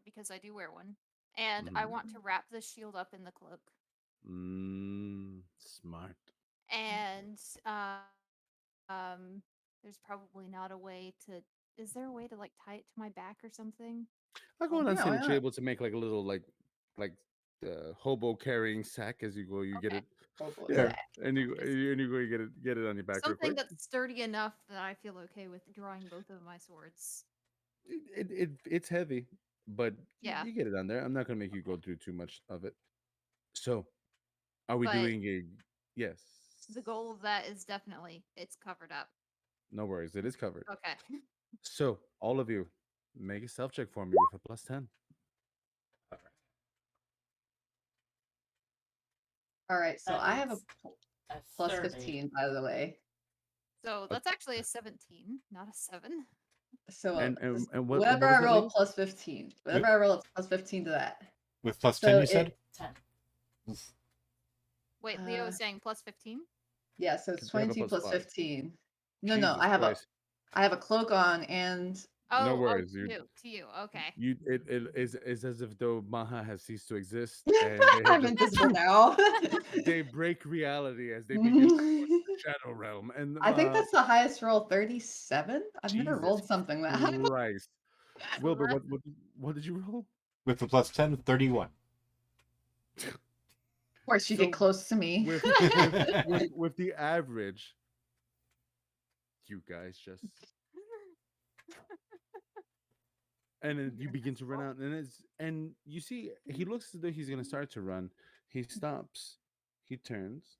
because I do wear one, and I want to wrap the shield up in the cloak. Smart. And there's probably not a way to. Is there a way to like tie it to my back or something? I'll go on and yeah, say why that you're not? able to make like a little like hobo carrying sack as you go. You get Okay. it, Hobo yeah, sack. and you go. You get it on your back real Something quick. that's sturdy enough that I feel okay with drawing both of my swords. It's heavy, but Yeah. you get it on there. I'm not gonna make you go through too much of it. So, are we But doing a yes? the goal of that is definitely it's covered up. No worries, it is covered. Okay. So, all of you, make a stealth check for me with a +10. All right, so That I have a is a plus 30. 15, by the way. So that's actually a 17, not a 7. So And what whatever was I it, roll, Leo? plus 15. Whatever I roll, it's plus 15 to that. With plus So 10, you said? 10. Wait, Leo is saying plus 15? Yeah, so it's 'Cause you have a 22 plus plus five. 15. No, Jesus I have Christ. I have a cloak on and No Oh, worries, to you. you. Okay. It is as if though Maha has ceased to exist, and they I'm have just, invisible now. they break reality as they begin to watch the shadow realm. And I think that's the highest roll, 37. I've never Jesus rolled something that high. Christ. Wilbur, what did you roll? With the plus 10, 31. Of course, you So, get close to me. With the average, you guys just. And then you begin to run out, and you see he looks as though he's gonna start to run. He stops, he turns,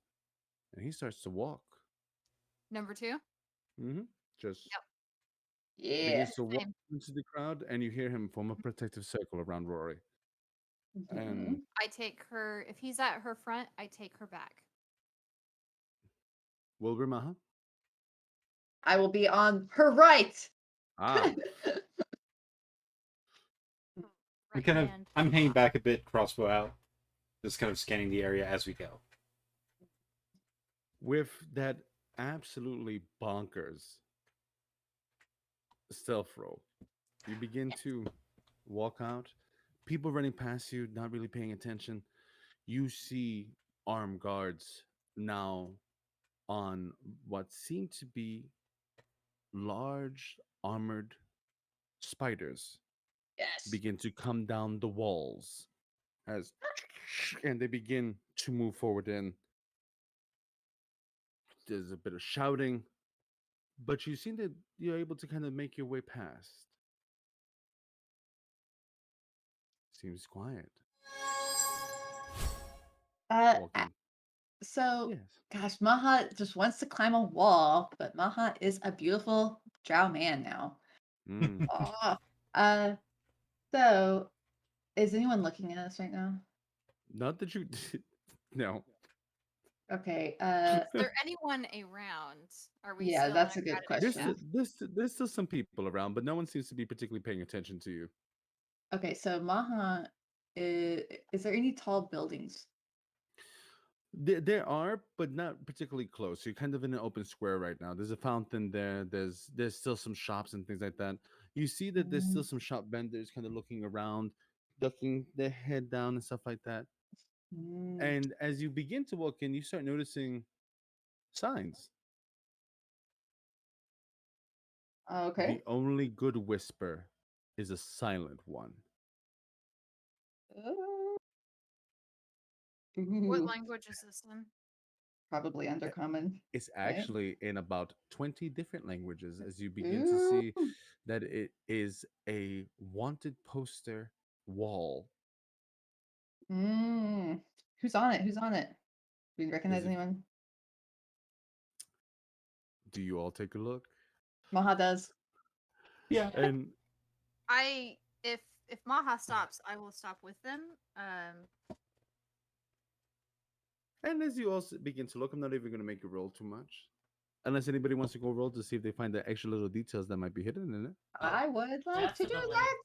and he starts to walk. Number 2? Just Yep. Yeah. begins to walk Same. into the crowd, and you hear him form a protective circle around Rory. And I take her, if he's at her front, I take her back. Wilbur Maha. I will be on her right. Ah, I'm kind of, I'm hanging back a bit, crossbow out, just kind of scanning the area as we go. with that absolutely bonkers stealth roll, you begin to walk out. People running past you, not really paying attention. You see armed guards now on what seem to be large armored spiders Yes. begin to come down the walls as and they begin to move forward in. There's a bit of shouting, but you seem that you're able to kind of make your way past. Seems quiet. Uh, a- Walking. so, Yes. gosh, Maha just wants to climb a wall, but Maha is a beautiful drow man now. Mm. Aw. Uh, so, is anyone looking at us right now? Not that you. No. Okay. Is there anyone around? Are we Yeah, still that's in a good Gratitude There's question. Path? there's still some people around, but no one seems to be particularly paying attention to you. Okay, so Maha, is there any tall buildings? There are, but not particularly close. You're kind of in an open square right now. There's a fountain there. There's still some shops and things like that. You see that there's still Mm, some shop vendors kind of looking around, ducking their head down and stuff like that. mm, And as you begin to walk in, you start noticing signs. okay. The only good whisper is a silent one. Uh, What ooh, language is this in? probably Uh, undercommon, It's right? actually in about 20 different languages as you begin to Ooh, see that it is a wanted poster wall. mm. Who's on it? Who's on it? Do you recognize There's a, anyone? do you all take a look? Maha does. Yeah. And I if Maha stops, I will stop with them. as you all begin to look, I'm not even going to make you roll too much. Unless anybody wants to go roll to see if they find the extra little details that might be hidden in it. I would like to do Definitely. that.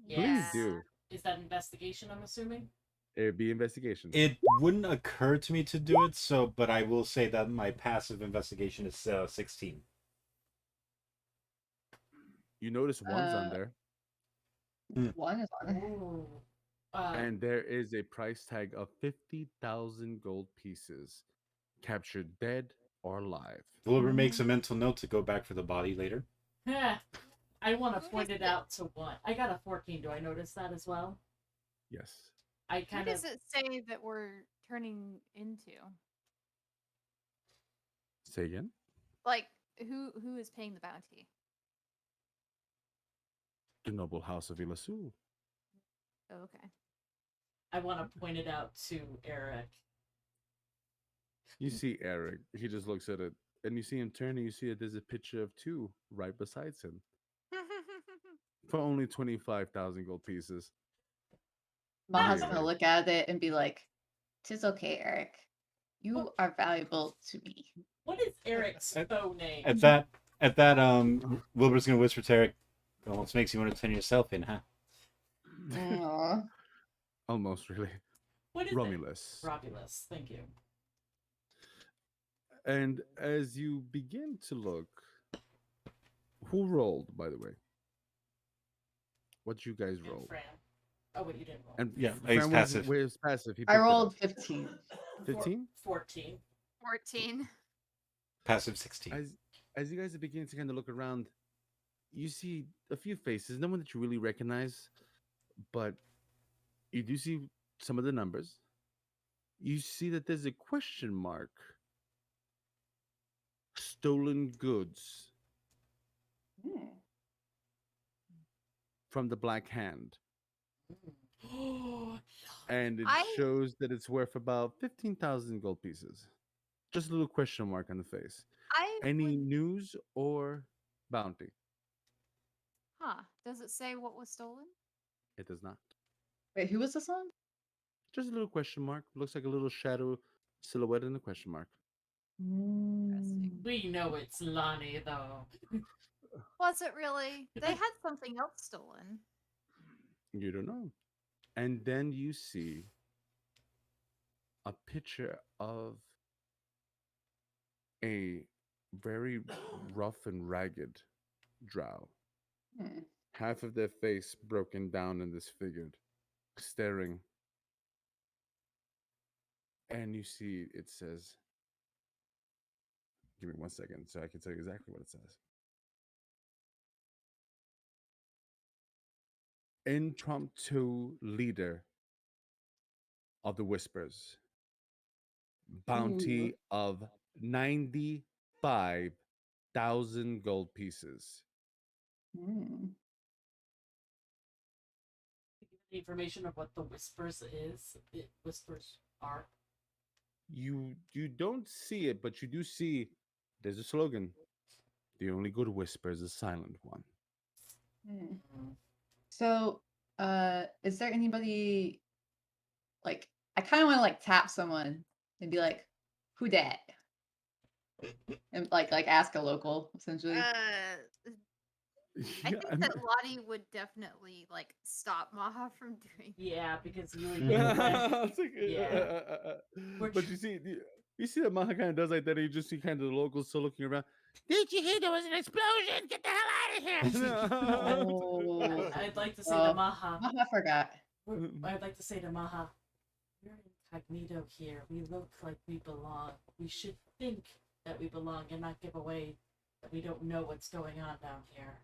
Please Yes. do. Is that investigation, I'm assuming? It'd be investigation. It wouldn't occur to me to do it, so but I will say that my passive investigation is 16. You notice one's on Uh, there, one is on it. Ooh. and there is a price tag of 50,000 gold pieces, captured dead or alive. Wilbur makes a mental note to go back for the body later. I want to Who point does it it- out to one. I got a 14. Do I notice that as well? Yes. I Who kind of. does it say that we're turning into? Say again? Like who is paying the bounty? The noble house of Illazuhl. Oh, okay. I want to point it out to Eric. You see Eric. He just looks at it, and you see him turn, and you see that there's a picture of two right beside him for only 25,000 gold pieces. Maha's Really? gonna look at it and be like, "'Tis okay, Eric. You are valuable to me." What is Eric's At- faux name? At that, Wilbur's gonna whisper to Eric, almost makes you want to turn yourself in, huh? Aw. Almost, really. What is Romulus. it? Romulus. Thank you. And as you begin to look, who rolled, by the way? What you guys And rolled? Fran. Oh, wait, you didn't roll. And Yeah, Fran he's passive. was passive. He I picked it rolled up. 15. 15? 14. 14. Passive 16. As you guys are beginning to kind of look around, you see a few faces, no one that you really recognize, but you do see some of the numbers. You see that there's a question mark. Stolen goods Hmm. from the Black Hand. Oh, And it I shows that it's worth about 15,000 gold pieces. Just a little question mark on the face. I Any would news or bounty? Does it say what was stolen? It does not. Wait, who was this on? Just a little question mark. Looks like a little shadow silhouette and a question mark. Interesting. we know it's Lonnie, though. Was it really? They had something else stolen. You don't know. And then you see a picture of a very rough and ragged drow. Hmm. Half of their face broken down and disfigured, staring. And you see it says, Give me 1 second so I can tell you exactly what it says. Impromptu leader of the Whispers. Bounty of 95,000 gold pieces. The information of what the whispers is. The whispers are. You don't see it, but you do see there's a slogan. The only good whisper is a silent one. So, is there anybody like I kind of want to like tap someone and be like, "Who dat?" And like ask a local essentially. I think that Lottie would definitely like stop Maha from doing. Yeah, because you would But you see that Maha kind of does like that. And you just see kind of the locals still looking around. Did you hear there was an explosion? Get the hell out of here! I'd like to say to Maha. Maha forgot. I'd like to say to Maha, we're incognito here. We look like we belong. We should think that we belong and not give away that we don't know what's going on down here.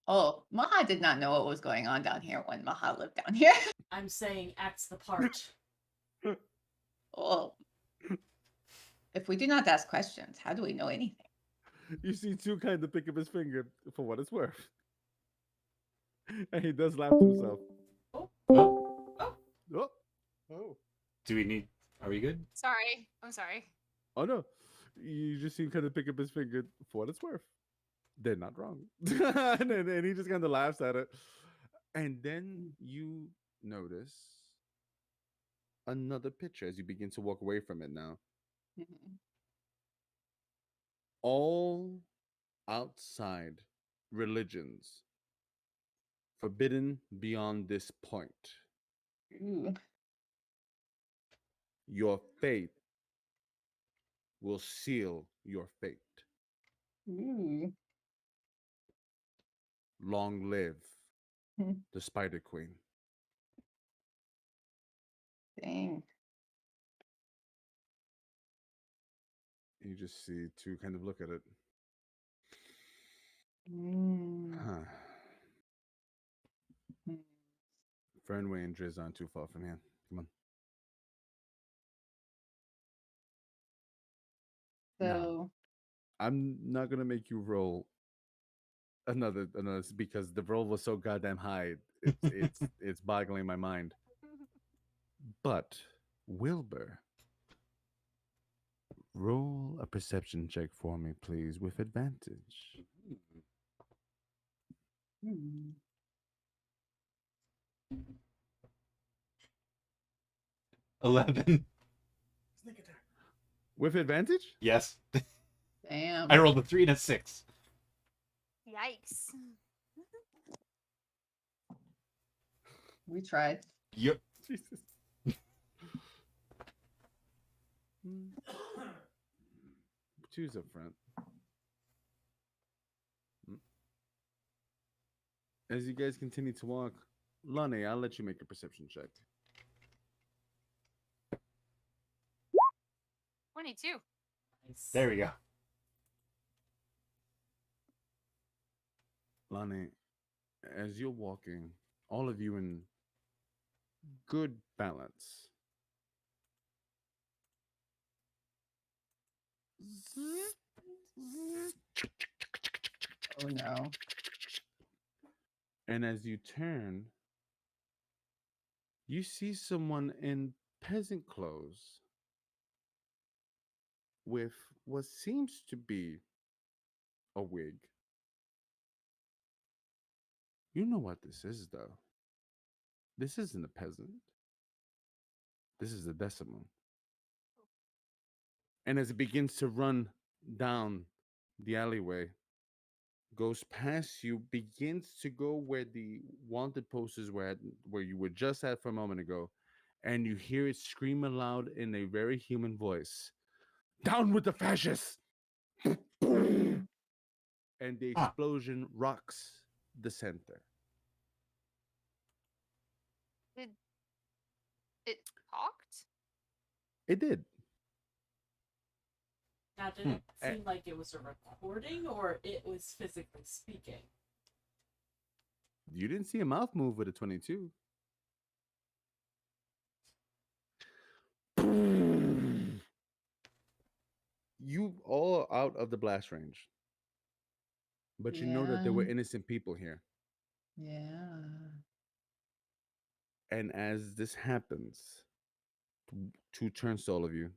Oh, Maha did not know what was going on down here when Maha lived down here. I'm saying acts the part. Oh. If we do not ask questions, how do we know anything? You see two kind of pick up his finger for what it's worth. And he does laugh to himself. Oh. Do we need? Are we good? Sorry, I'm sorry. Oh no. You just see him kind of pick up his finger for what it's worth. They're not wrong. and he just kind of laughs at it. And then you notice another picture as you begin to walk away from it now. All outside religions forbidden beyond this point. Your faith will seal your fate. Long live the Spider Queen. Dang. You just see two kind of look at it. Huh. Fernway and Driz aren't too far from here. Come on. So No. I'm not gonna make you roll another because the roll was so goddamn high. It's boggling my mind. But Wilbur, roll a perception check for me, please, with advantage. 11. With advantage? Yes. Damn. I rolled a 3 and a 6. Yikes. We tried. Yep. Jesus. Choose up front. As you guys continue to walk, Lonnie, I'll let you make a perception check. 22. There we go. Lonnie, as you're walking, all of you in good balance. Oh no. And as you turn, you see someone in peasant clothes with what seems to be a wig. You know what this is, though. This isn't a peasant. This is a decimal. And as it begins to run down the alleyway, goes past you, begins to go where the wanted posters were at, where you were just at for a moment ago, and you hear it scream aloud in a very human voice. Down with the fascists! And the explosion rocks the center. Did it talked? It did. Now, did it seem like it was a recording or it was physically speaking? You didn't see a mouth move with a 22. You all out of the blast range. But you know that there were Yeah. innocent people here. Yeah. And as this happens, 2 turns to all of you.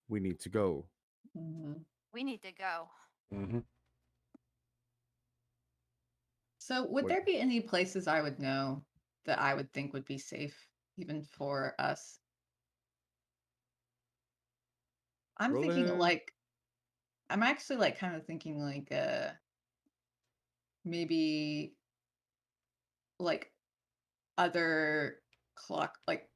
We need to go. We need to go. Mm-hmm. So, would What- there be any places I would know that I would think would be safe, even for us? I'm Roll thinking a- like, I'm actually like kind of thinking like, maybe like other clock, like,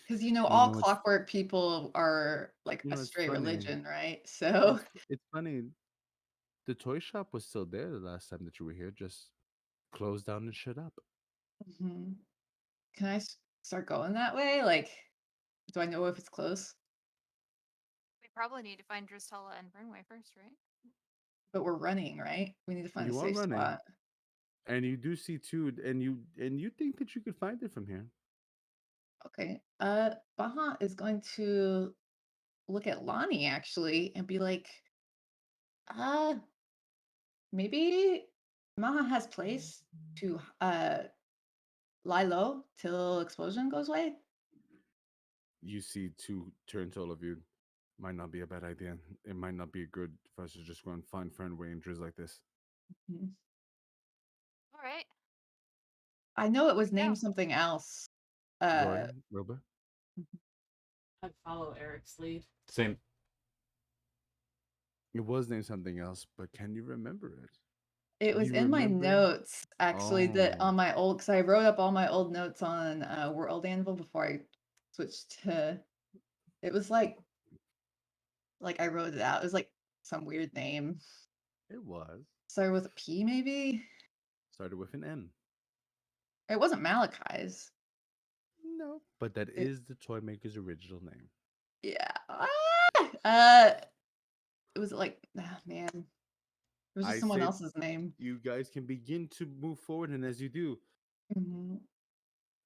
because You all know, clockwork people are like a it's stray funny. religion, right? So, It's funny. The toy shop was still there the last time that you were here, just closed down and shut up. Mhm. Can I start going that way? Like, do I know if it's close? We probably need to find Dristella and Burnway first, right? But we're running, right? We need to find a You are safe running. spot. And you do see two, and you think that you could find it from here. Okay. Baha is going to look at Lonnie actually and be like, uh, maybe Maha has place to lie low till explosion goes away. You see 2 turns all of you. Might not be a bad idea. It might not be good for us to just go and find Fernway and Driz like this. Mhm. All right. I know it was Go. named something else. Roy, Wilbur? I'd follow Eric's lead. Same. It was named something else, but can you remember it? It was You in my remember? notes actually that Oh. on my old, because I wrote up all my old notes on World Anvil before I switched to. It was like I wrote it out. It was like some weird name. It was. Started with a P, maybe. Started with an M. It wasn't Malachi's. No. But that is the toy maker's original name. Yeah. It was like, man. It was just I someone say else's name. You guys can begin to move forward, and as you do,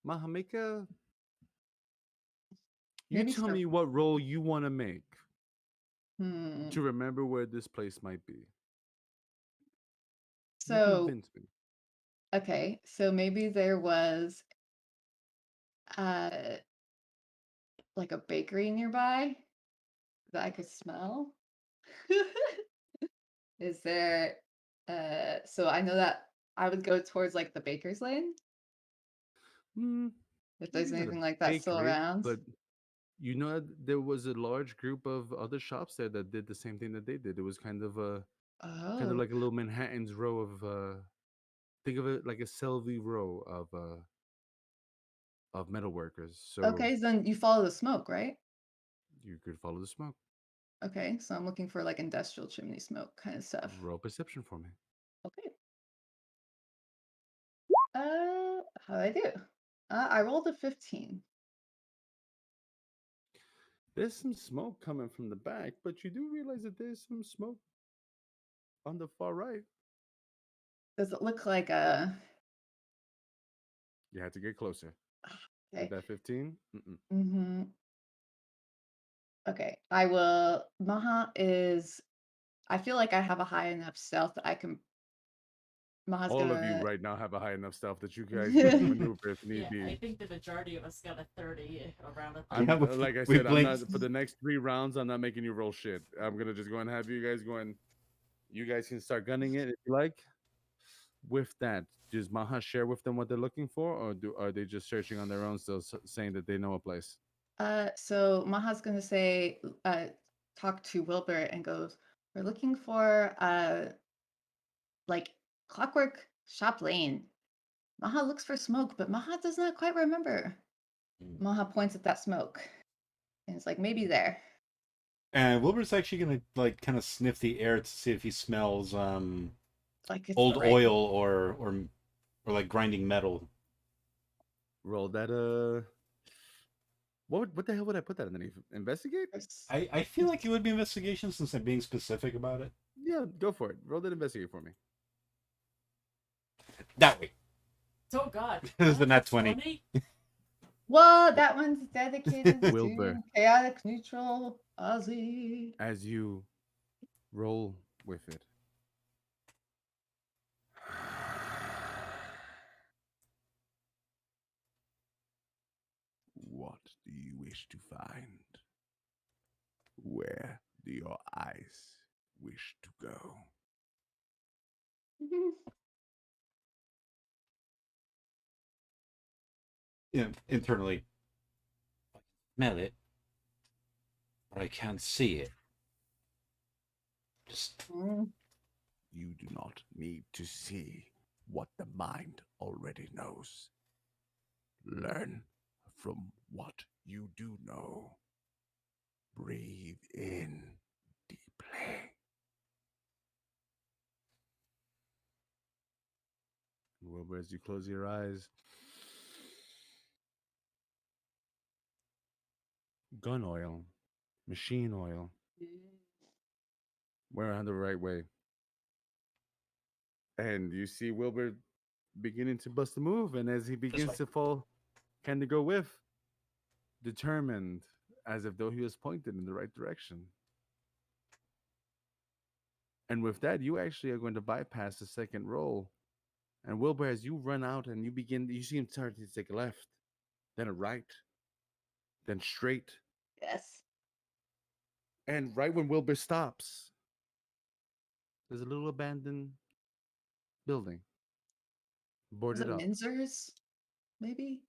Mahamika, you Maybe tell start- me what role you want to make Hmm. to remember where this place might be. You So, convince me. okay, so maybe there was like a bakery nearby that I could smell. Is there so I know that I would go towards like the baker's lane if there's Maybe not a anything like that still bakery, around. but you know there was a large group of other shops there that did the same thing that they did. It was kind of Oh. like a little Manhattan's row of think of it like a Selby row of metal workers. So Okay, so then you follow the smoke, right? you could follow the smoke. Okay, so I'm looking for like industrial chimney smoke kind of stuff. Roll perception for me. Okay. How'd I do? I rolled a 15. There's some smoke coming from the back, but you do realize that there's some smoke on the far right. Does it look like You had to get closer. Okay. With that 15? Mm-mm. Mm-hmm. Okay, I will. Maha is. I feel like I have a high enough stealth that I can. Maha's All gonna. of you right now have a high enough stealth that you guys can maneuver if need Yeah, I be. think the majority of us got a 30 around a I'm, 30. like I said, I'm not for the next 3 rounds. I'm not making you roll shit. I'm gonna just go and have you guys going. You guys can start gunning it if you like. With that, does Maha share with them what they're looking for, or are they just searching on their own, still saying that they know a place? So Maha's gonna say, talk to Wilbur and goes, "We're looking for like Clockwork Shop Lane." Maha looks for smoke, but Maha does not quite remember. Maha points at that smoke, and it's like maybe there. And Wilbur's actually gonna like kind of sniff the air to see if he smells like it's old the right- oil or like grinding metal. Roll that What the hell would I put that underneath? Investigate? I feel like it would be investigation since I'm being specific about it. Yeah, go for it. Roll that investigate for me. That way. Oh God. This is the nat 20. Well, that one's dedicated Wilbur. to chaotic neutral Ozzy. As you roll with it. What do you wish to find? Where do your eyes wish to go? Internally. I smell it, but I can't see it. Just. You do not need to see what the mind already knows. Learn from what you do know. Breathe in deeply. Wilbur, as you close your eyes, gun oil, machine oil. We're on the right way. And you see Wilbur beginning to bust a move, and as he begins to fall, kind of go with, determined, as if though he was pointed in the right direction. And with that, you actually are going to bypass the second roll. And Wilbur, as you run out and you see him start to take a left, then a right, then straight. Yes. And right when Wilbur stops, there's a little abandoned building, Was boarded it up. Minzer's? Maybe?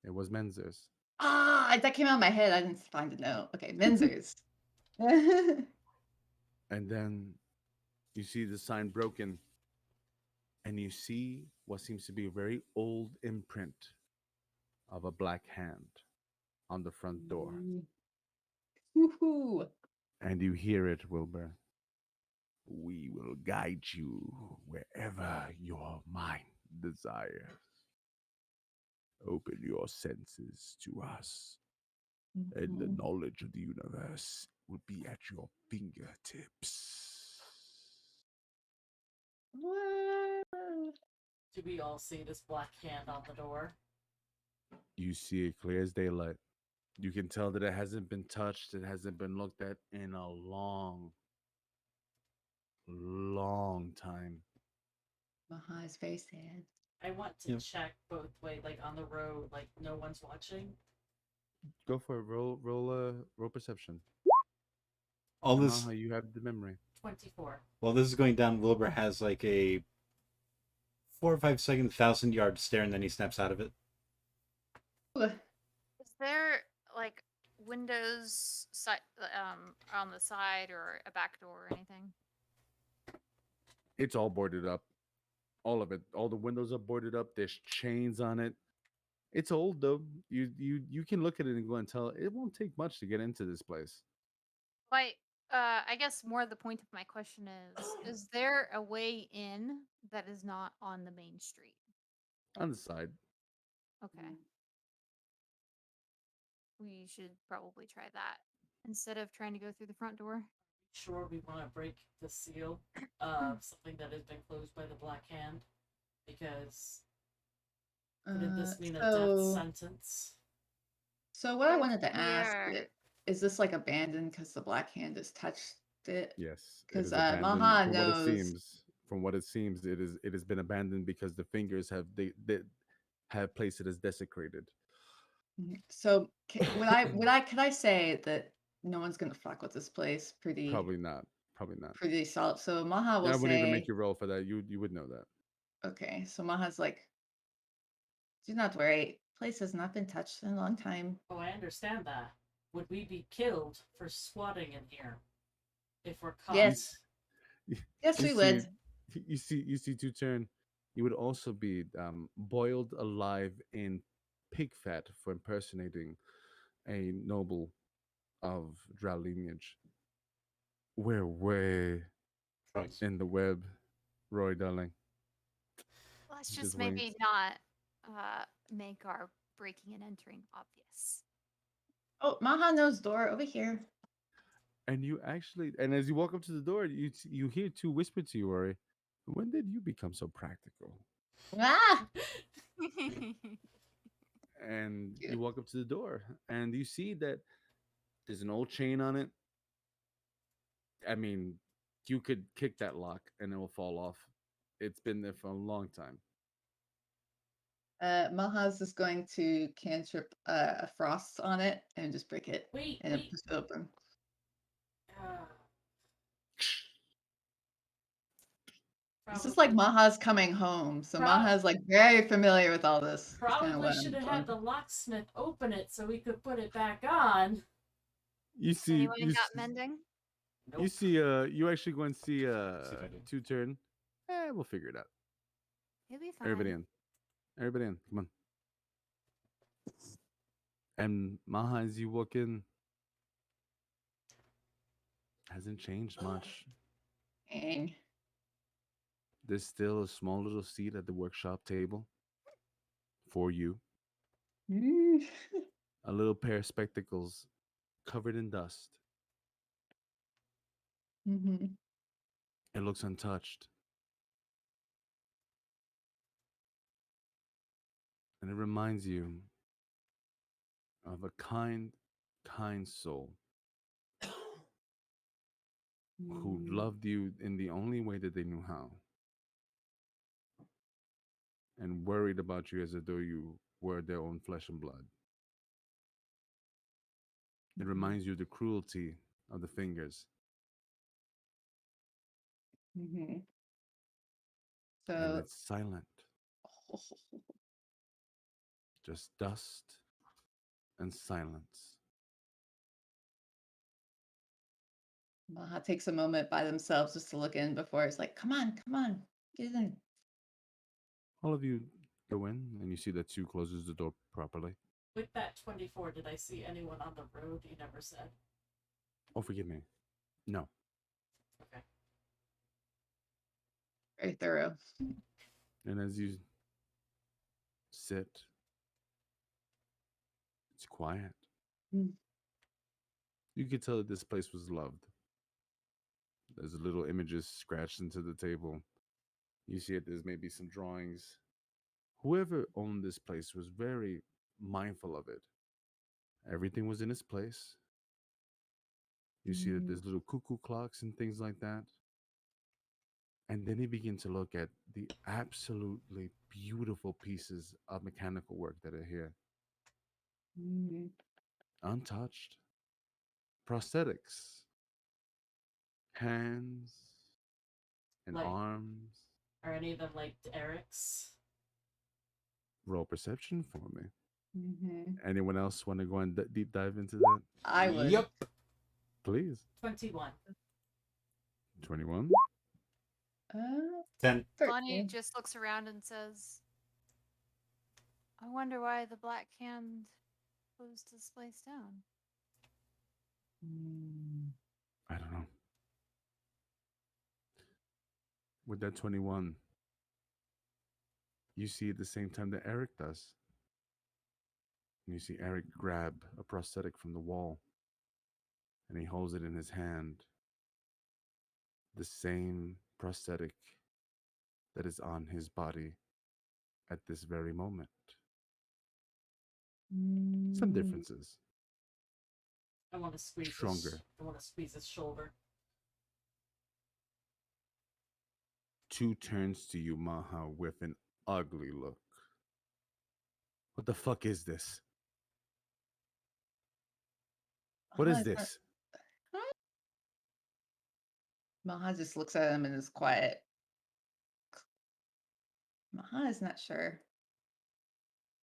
It was Menzer's. That came out of my head. I didn't find a note. Okay, Minzer's. And then you see the sign broken, and you see what seems to be a very old imprint of a black hand on the front door. Woohoo! And you hear it, Wilbur. We will guide you wherever your mind desires. Open your senses to us, and the knowledge of the universe will be at your fingertips. Do we all see this black hand on the door? You see it clear as daylight. You can tell that it hasn't been touched, it hasn't been looked at in a long time. Maha is very sad. I want to check both ways, like on the road, like no one's watching. Go for it. Roll perception. All this. Maha, you have the memory. 24. While this is going down, Wilbur has like a 4 or 5 second 1,000-yard stare, and then he snaps out of it. Is there like windows on the side or a back door or anything? It's all boarded up. All of it. All the windows are boarded up. There's chains on it. It's old though. You can look at it and go and tell it won't take much to get into this place. I guess more the point of my question is there a way in that is not on the main street? On the side. Okay. We should probably try that instead of trying to go through the front door. Sure, we want to break the seal of something that has been closed by the Black Hand, because could this mean a death sentence? So what I wanted to ask is this like abandoned because the Black Hand has touched it? Yes, because From Maha what knows. it seems, it has been abandoned because the fingers have they have placed it as desecrated. So could I say that no one's gonna fuck with this place? Probably not. Pretty solid. So Maha will I say. wouldn't even make you roll for that. You would know that. Okay, so Maha's like, do not worry. Place has not been touched in a long time. Oh, I understand that. Would we be killed for squatting in here if we're caught? Yes. Yes, we would. You see, to turn. You would also be boiled alive in pig fat for impersonating a noble of drow lineage. We're way in the web, Roy, darling. Let's just maybe not make our breaking and entering obvious. Oh, Maha knows door over here. And you actually, and as you walk up to the door, you hear two whisper to you, Rory. When did you become so practical? Ah! And Cute. you walk up to the door, and you see that there's an old chain on it. I mean, you could kick that lock and it will fall off. It's been there for a long time. Maha's just going to cantrip a frost on it and just break it Wait, and wait. push it open. This is like Probably. Maha's coming home, so Prob- Maha's like very familiar with all this. That's kind of Probably what should I'm have had the locksmith open it so we could put it back on. You see, Anyone you, got s- mending? you see, you actually go and see two turn. We'll figure it out. He'll be fine. Everybody in. Everybody in. Come on. And Maha, as you walk in, hasn't changed much. Dang. There's still a small little seat at the workshop table for you. A little pair of spectacles covered in dust. Mm-hmm. It looks untouched. And it reminds you of a kind, kind soul who loved you in the only way that they knew how and worried about you as though you were their own flesh and blood. It reminds you of the cruelty of the fingers. Mm-hmm. And So it's silent. Just dust and silence. Maha takes a moment by themselves just to look in before it's like, come on, get in. All of you go in and you see that Sue closes the door properly. With that 24, did I see anyone on the road? You never said. Oh, forgive me. No. Okay. Very thorough. And as you sit, it's quiet. Mm. You could tell that this place was loved. There's little images scratched into the table. You see it, there's maybe some drawings. Whoever owned this place was very mindful of it. Everything was in its place. You see that there's little cuckoo clocks and things like that. And then you begin to look at the absolutely beautiful pieces of mechanical work that are here. Untouched. Prosthetics. Hands and Like- arms. Are any of them like Eric's? Roll perception for me. Mm-hmm. Anyone else want to go and deep dive into that? I would. Yep. Please. 21. 21. 10. Bonnie just looks around and says, I wonder why the Black Hand closed this place down. I don't know. With that 21, you see at the same time that Eric does. And you see Eric grab a prosthetic from the wall and he holds it in his hand. The same prosthetic that is on his body at this very moment. Some differences. I want to squeeze Stronger. I want to squeeze his shoulder. Two turns to you, Maha, with an ugly look. What the fuck is this? What is this? Maha just looks at him and is quiet. Maha is not sure.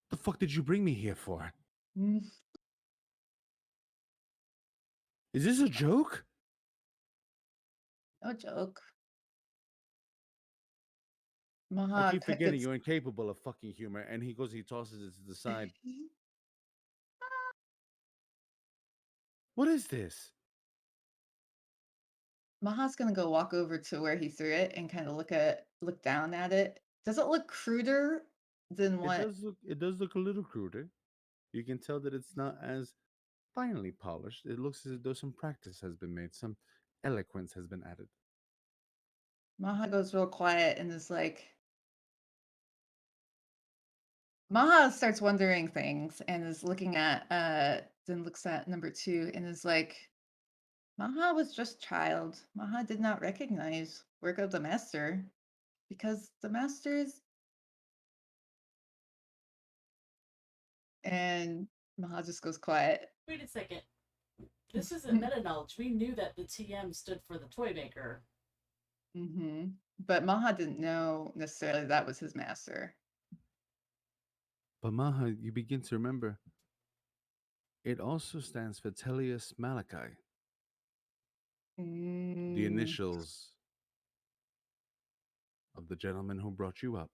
The fuck did you bring me here for? Mm. Is this a joke? No joke. I Maha keep forgetting gets- you're incapable of fucking humor, and he tosses it to the side. What is this? Maha's gonna go walk over to where he threw it and kind of look down at it. Does it look cruder than what? It does look a little cruder. You can tell that it's not as finely polished. It looks as though some practice has been made, some eloquence has been added. Maha goes real quiet and is like, Maha starts wondering things and is looking at, then looks at number two and is like, Maha was just child. Maha did not recognize work of the master because the master is. And Maha just goes quiet. Wait a second. This isn't meta knowledge. We knew that the TM stood for the toy maker. Mm-hmm. But Maha didn't know necessarily that was his master. But Maha, you begin to remember, it also stands for Telius Malachi, the Mm, initials of the gentleman who brought you up.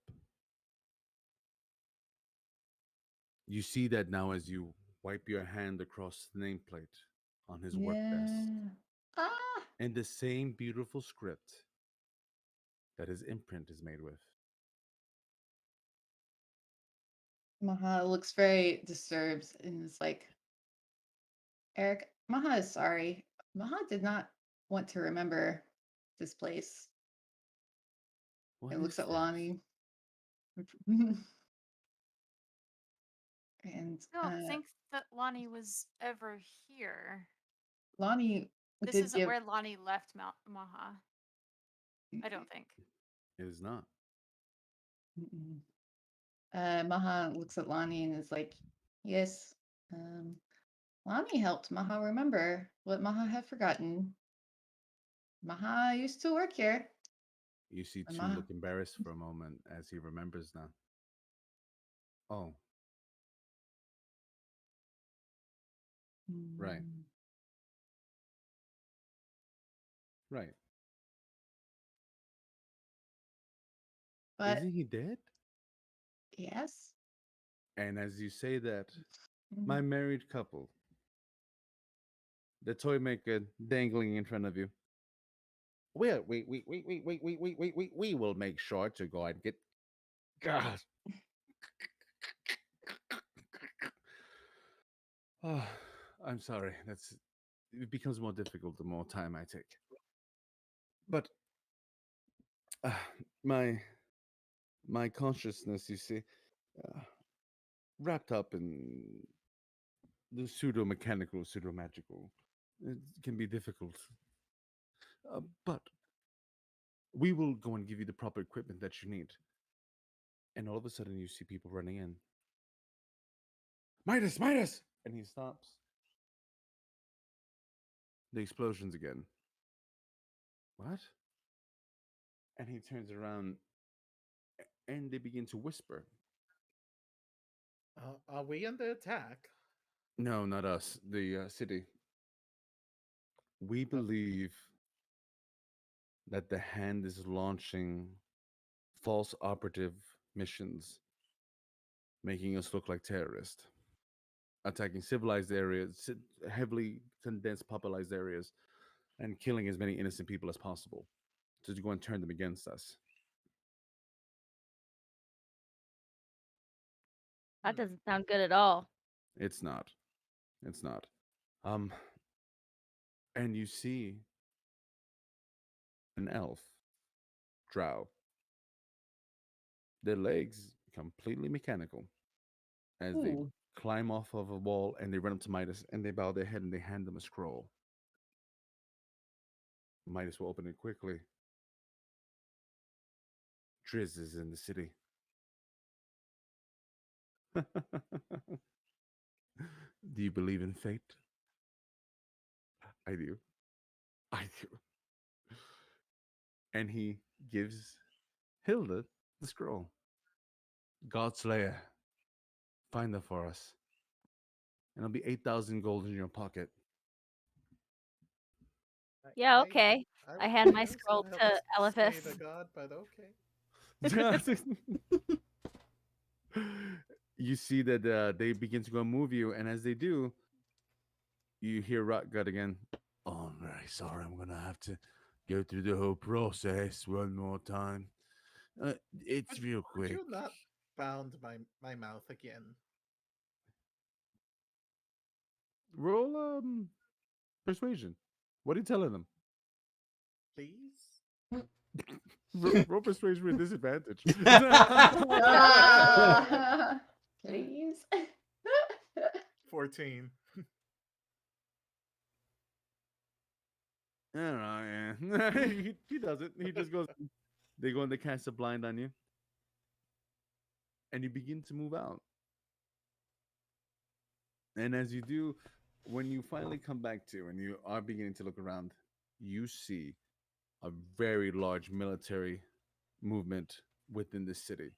You see that now as you wipe your hand across the nameplate on his work desk. yeah. Ah! And the same beautiful script that his imprint is made with. Maha looks very disturbed and is like, Eric, Maha is sorry. Maha did not want to remember this place. What And looks is at that? Lonnie. And I don't think that Lonnie was ever here. Lonnie This did isn't give. where Lonnie left Maha. I don't think. It is not. Mm-mm. Maha looks at Lonnie and is like, yes, Lonnie helped Maha remember what Maha had forgotten. Maha used to work here. You see And two look embarrassed for a moment as he remembers now. Oh, right. Mm, Right. But Isn't he dead? yes. And as you say that, Mm, my married couple, the toy maker dangling in front of you. Well, we will make sure to go and get. God. Oh, I'm sorry. It becomes more difficult the more time I take. But uh, my my consciousness, you see, uh, wrapped up in the pseudo mechanical, pseudo magical, it can be difficult. But we will go and give you the proper equipment that you need. And all of a sudden, you see people running in. Midas, Midas! And he stops. The explosions again. What? And he turns around and they begin to whisper. Are we under attack? No, not us. The city. We believe that the hand is launching false operative missions, making us look like terrorists, attacking civilized areas, heavily condensed, popularized areas, and killing as many innocent people as possible to go and turn them against us. That doesn't sound good at all. It's not. It's not. Um, and you see an elf, drow. Their legs completely mechanical as they ooh. climb off of a wall and they run up to Midas and they bow their head and they hand them a scroll. Midas will open it quickly. Driz is in the city. Do you believe in fate? I do. I do. And he gives Hilda the scroll. Godslayer, find that for us. And it'll be 8,000 gold in your pocket. Yeah, okay. I hand my was scroll gonna help to slay the Elephas. god, but okay. You see that they begin to go move you, and as they do, you hear Rotgut again. Oh, I'm very sorry. I'm gonna have to go through the whole process one more time. It's Could, real could quick. you not bound my mouth again? Roll persuasion. What are you telling them? Please? Roll persuasion with disadvantage. Please. 14. I don't know, yeah. he doesn't. He just goes. They go and they cast a blind on you, and you begin to move out. And as you do, when you finally come back to and you are beginning to look around, you see a very large military movement within the city.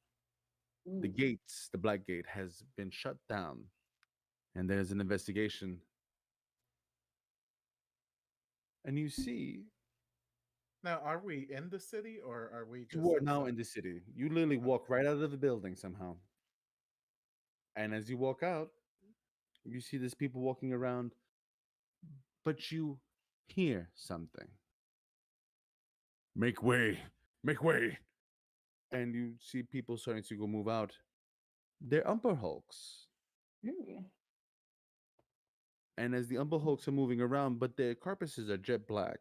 The gates, the Black Gate, has been shut down, and there's an investigation. And you see Now, are we in the city or are we just you are now outside? in the city. You literally walk right out of the building somehow. And as you walk out, you see there's people walking around, but you hear something. Make way, make way. And you see people starting to go move out. They're Umber Hulks. And as the Umber Hulks are moving around, but their carapaces are jet black.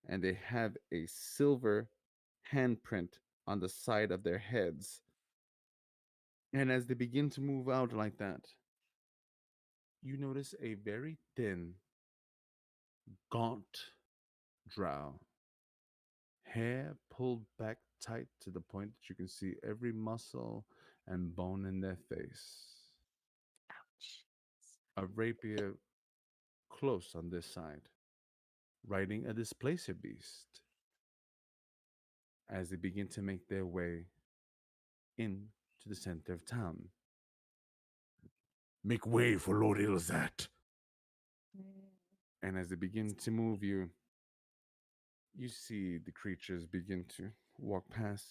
And they have a silver handprint on the side of their heads. And as they begin to move out like that, you notice a very thin, gaunt drow. Hair pulled back tight to the point that you can see every muscle and bone in their face. A rapier close on this side, riding a displacer beast as they begin to make their way into the center of town. Make way for Lord Ilzat. And as they begin to move you, you see the creatures begin to walk past.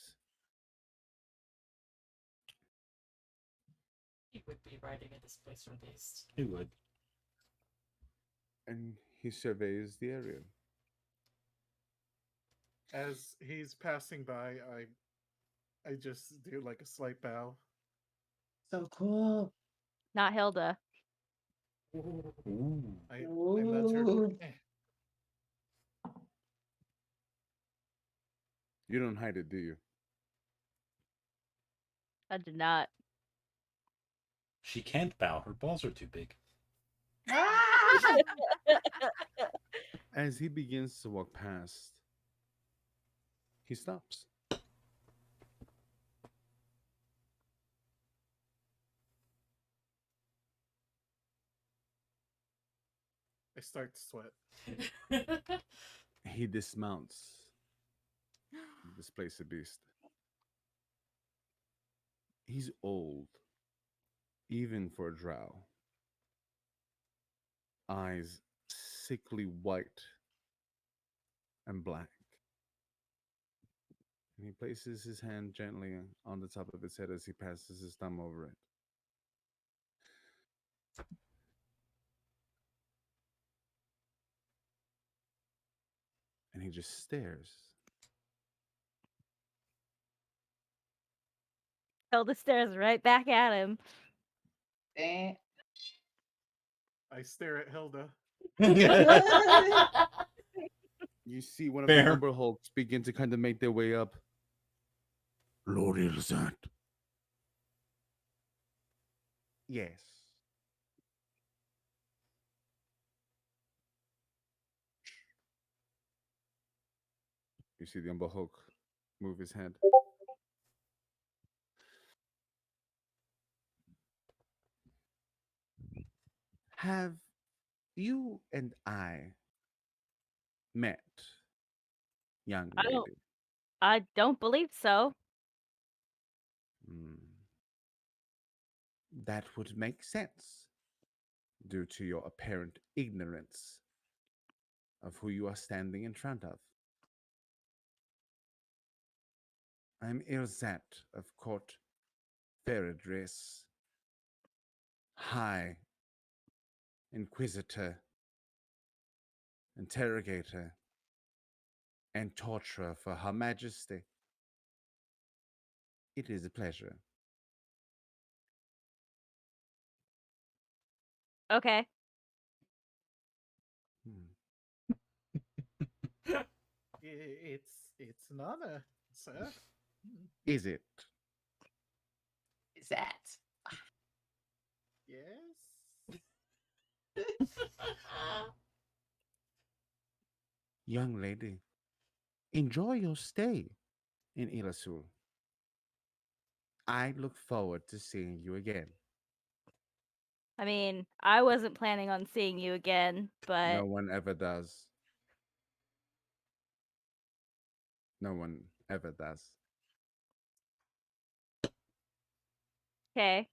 He would be riding a displacer beast. He would. And he surveys the area. As he's passing by, I just do like a slight bow. So cool. Not Hilda. Ooh. I nudge her. Ooh. You don't hide it, do you? I did not. She can't bow. Her balls are too big. As he begins to walk past, he stops. I start to sweat. He dismounts. Displacer beast. He's old, even for a drow. Eyes sickly white and black. And he places his hand gently on the top of his head as he passes his thumb over it. And he just stares. Hilda stares right back at him. Dang. I stare at Hilda. You see one of Fair. the Umber Hulks begin to kind of make their way up. Lord Ilzat. Yes. You see the Umber Hulk move his head. Have you and I met, young lady? I don't believe so. That would make sense due to your apparent ignorance of who you are standing in front of. I'm Ilzat of Court Feridris, High Inquisitor, Interrogator, and Torturer for Her Majesty. It is a pleasure. Okay. It's an honor, sir. Is it? Is that? Yes. Young lady, enjoy your stay in Illazuhl. I look forward to seeing you again. I mean, I wasn't planning on seeing you again, but No one ever does. No one ever does. okay.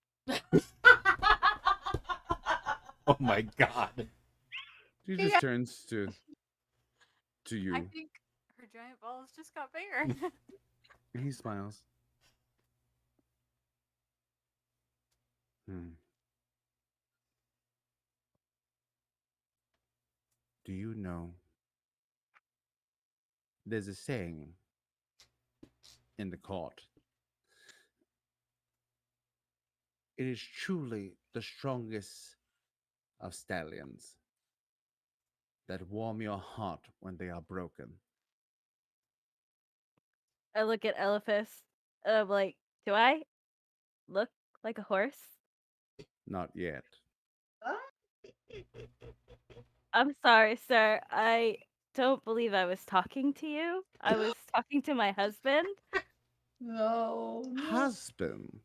Oh my god. She Yeah. just turns to I you think her giant balls just got bigger. and he smiles. Hmm. Do you know there's a saying in the court? It is truly the strongest of stallions that warm your heart when they are broken. I look at Elephas. I'm like, do I look like a horse? Not yet. I'm sorry, sir. I don't believe I was talking to you. I was talking to my husband. No, no. Husband.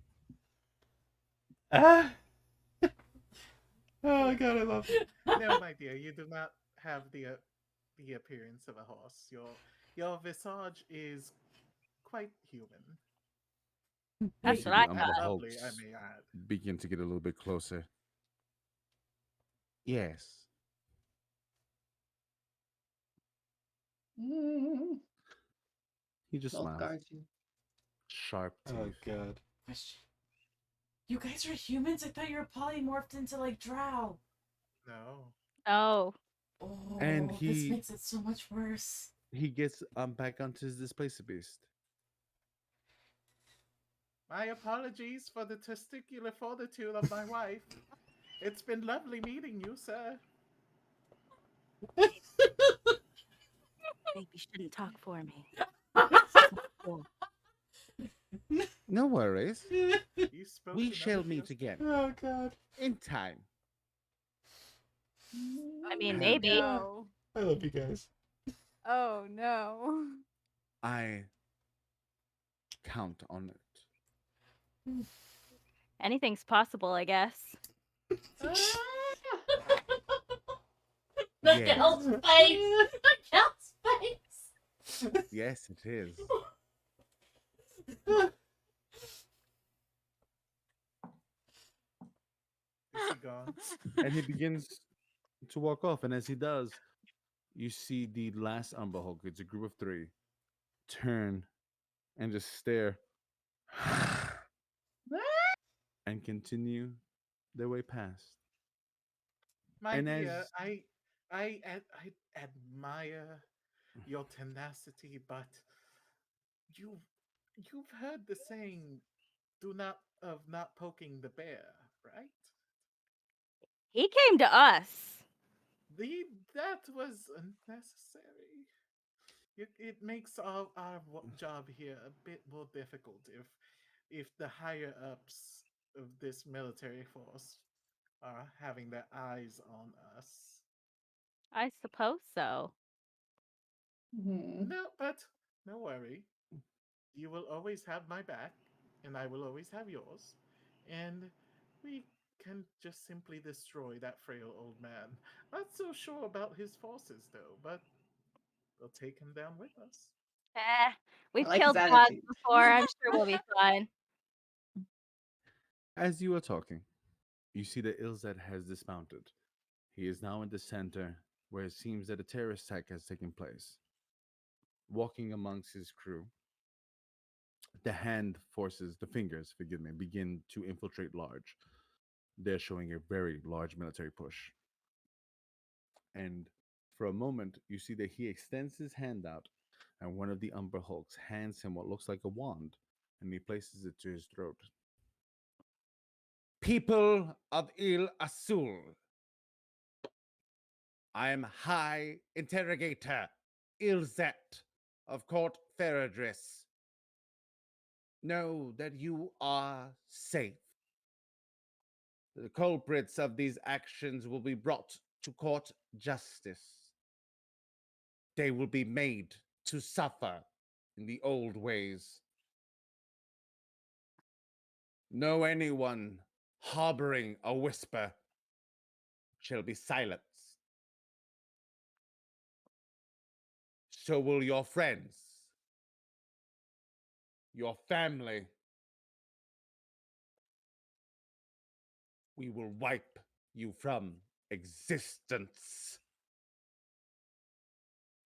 Ah. Oh god, I love it. No, my dear, you do not have the appearance of a horse. Your visage is quite human. You That's see what I the And umber thought. lovely, I hulks may add. begin to get a little bit closer. Yes. Mm. He just They'll smiles. guard you. Sharp teeth. Oh god. Question. You guys are humans? I thought you were polymorphed into like drow. No. Oh. Oh, And this he makes it so much worse. gets back onto his displacer beast. My apologies for the testicular fortitude of my wife. It's been lovely meeting you, sir. Maybe you shouldn't talk for me. No worries. You spoke We to none shall of meet your- again Oh god. in time. I mean, And maybe. No. I love you guys. Oh no. I count on it. Anything's possible, I guess. The Yes. gal's face! The gal's face! Yes, it is. Is he gone? And he begins to walk off. And as he does, you see the last Umber Hulk, it's a group of three, turn and just stare and continue their way past. My And dear, as I admire your tenacity, but you you've heard the saying, "Do not of not poking the bear," right? He came to us. That was unnecessary. It makes our job here a bit more difficult if the higher ups of this military force are having their eyes on us. I suppose so. Mhm. No, but no worry. You will always have my back, and I will always have yours. And we can just simply destroy that frail old man. Not so sure about his forces, though, but we'll take him down with us. Eh, we've I like his killed gods attitude. before. I'm sure we'll be fine. as you are talking, you see that Ilzad has dismounted. He is now in the center where it seems that a terrorist attack has taken place. Walking amongst his crew, the fingers, forgive me, begin to infiltrate large. They're showing a very large military push. And for a moment, you see that he extends his hand out, and one of the Umber Hulks hands him what looks like a wand, and he places it to his throat. People of Illazuhl, I am High Interrogator Ilzet. of Court Feradris, know that you are safe. The culprits of these actions will be brought to court justice. They will be made to suffer in the old ways. No anyone harboring a whisper shall be silenced. So will your friends, your family. We will wipe you from existence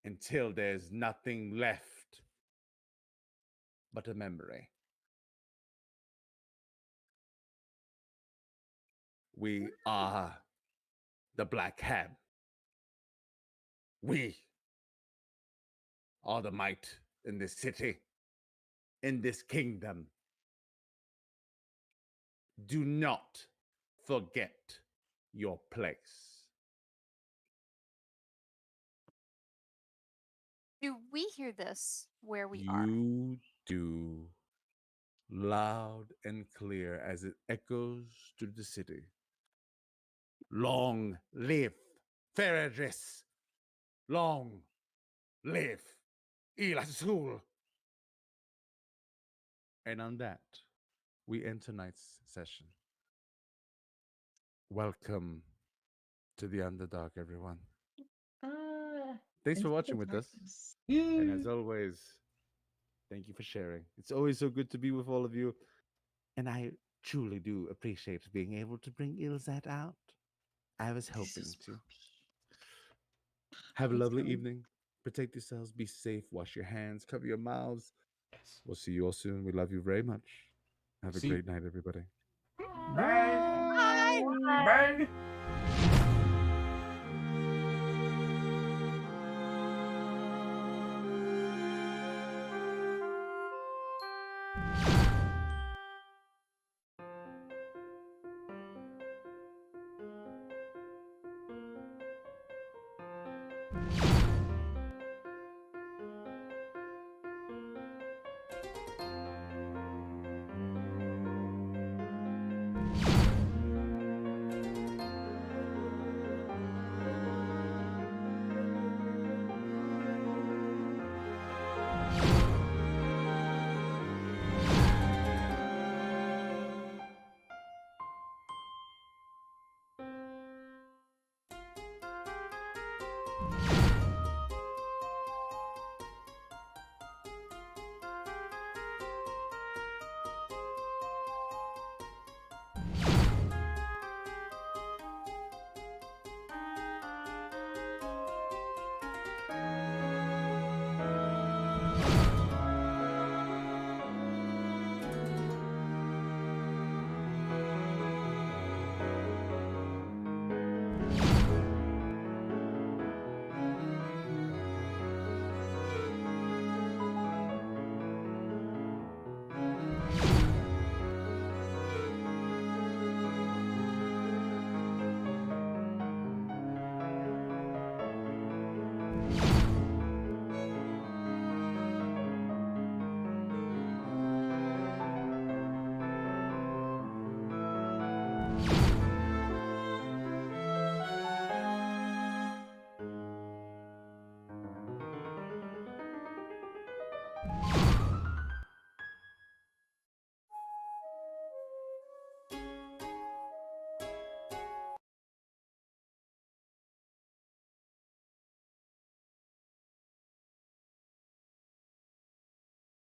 until there's nothing left but a memory. We are the Black Hand. We are the might in this city, in this kingdom. Do not forget your place. Do we hear this where we are? You do, loud and clear as it echoes through the city. Long live Feradris! Long live Illazuhl! And on that, we end tonight's session. Welcome to the Underdog, everyone. Thanks for watching with us. And as always, thank you for sharing. It's always so good to be with all of you. And I truly do appreciate being able to bring Ilzat out. I was hoping to. Have a lovely evening. Protect yourselves. Be safe. Wash your hands. Cover your mouths. Yes. We'll see you all soon. We love you very much. Have a See- great night, everybody. Bye. Bye. Bye.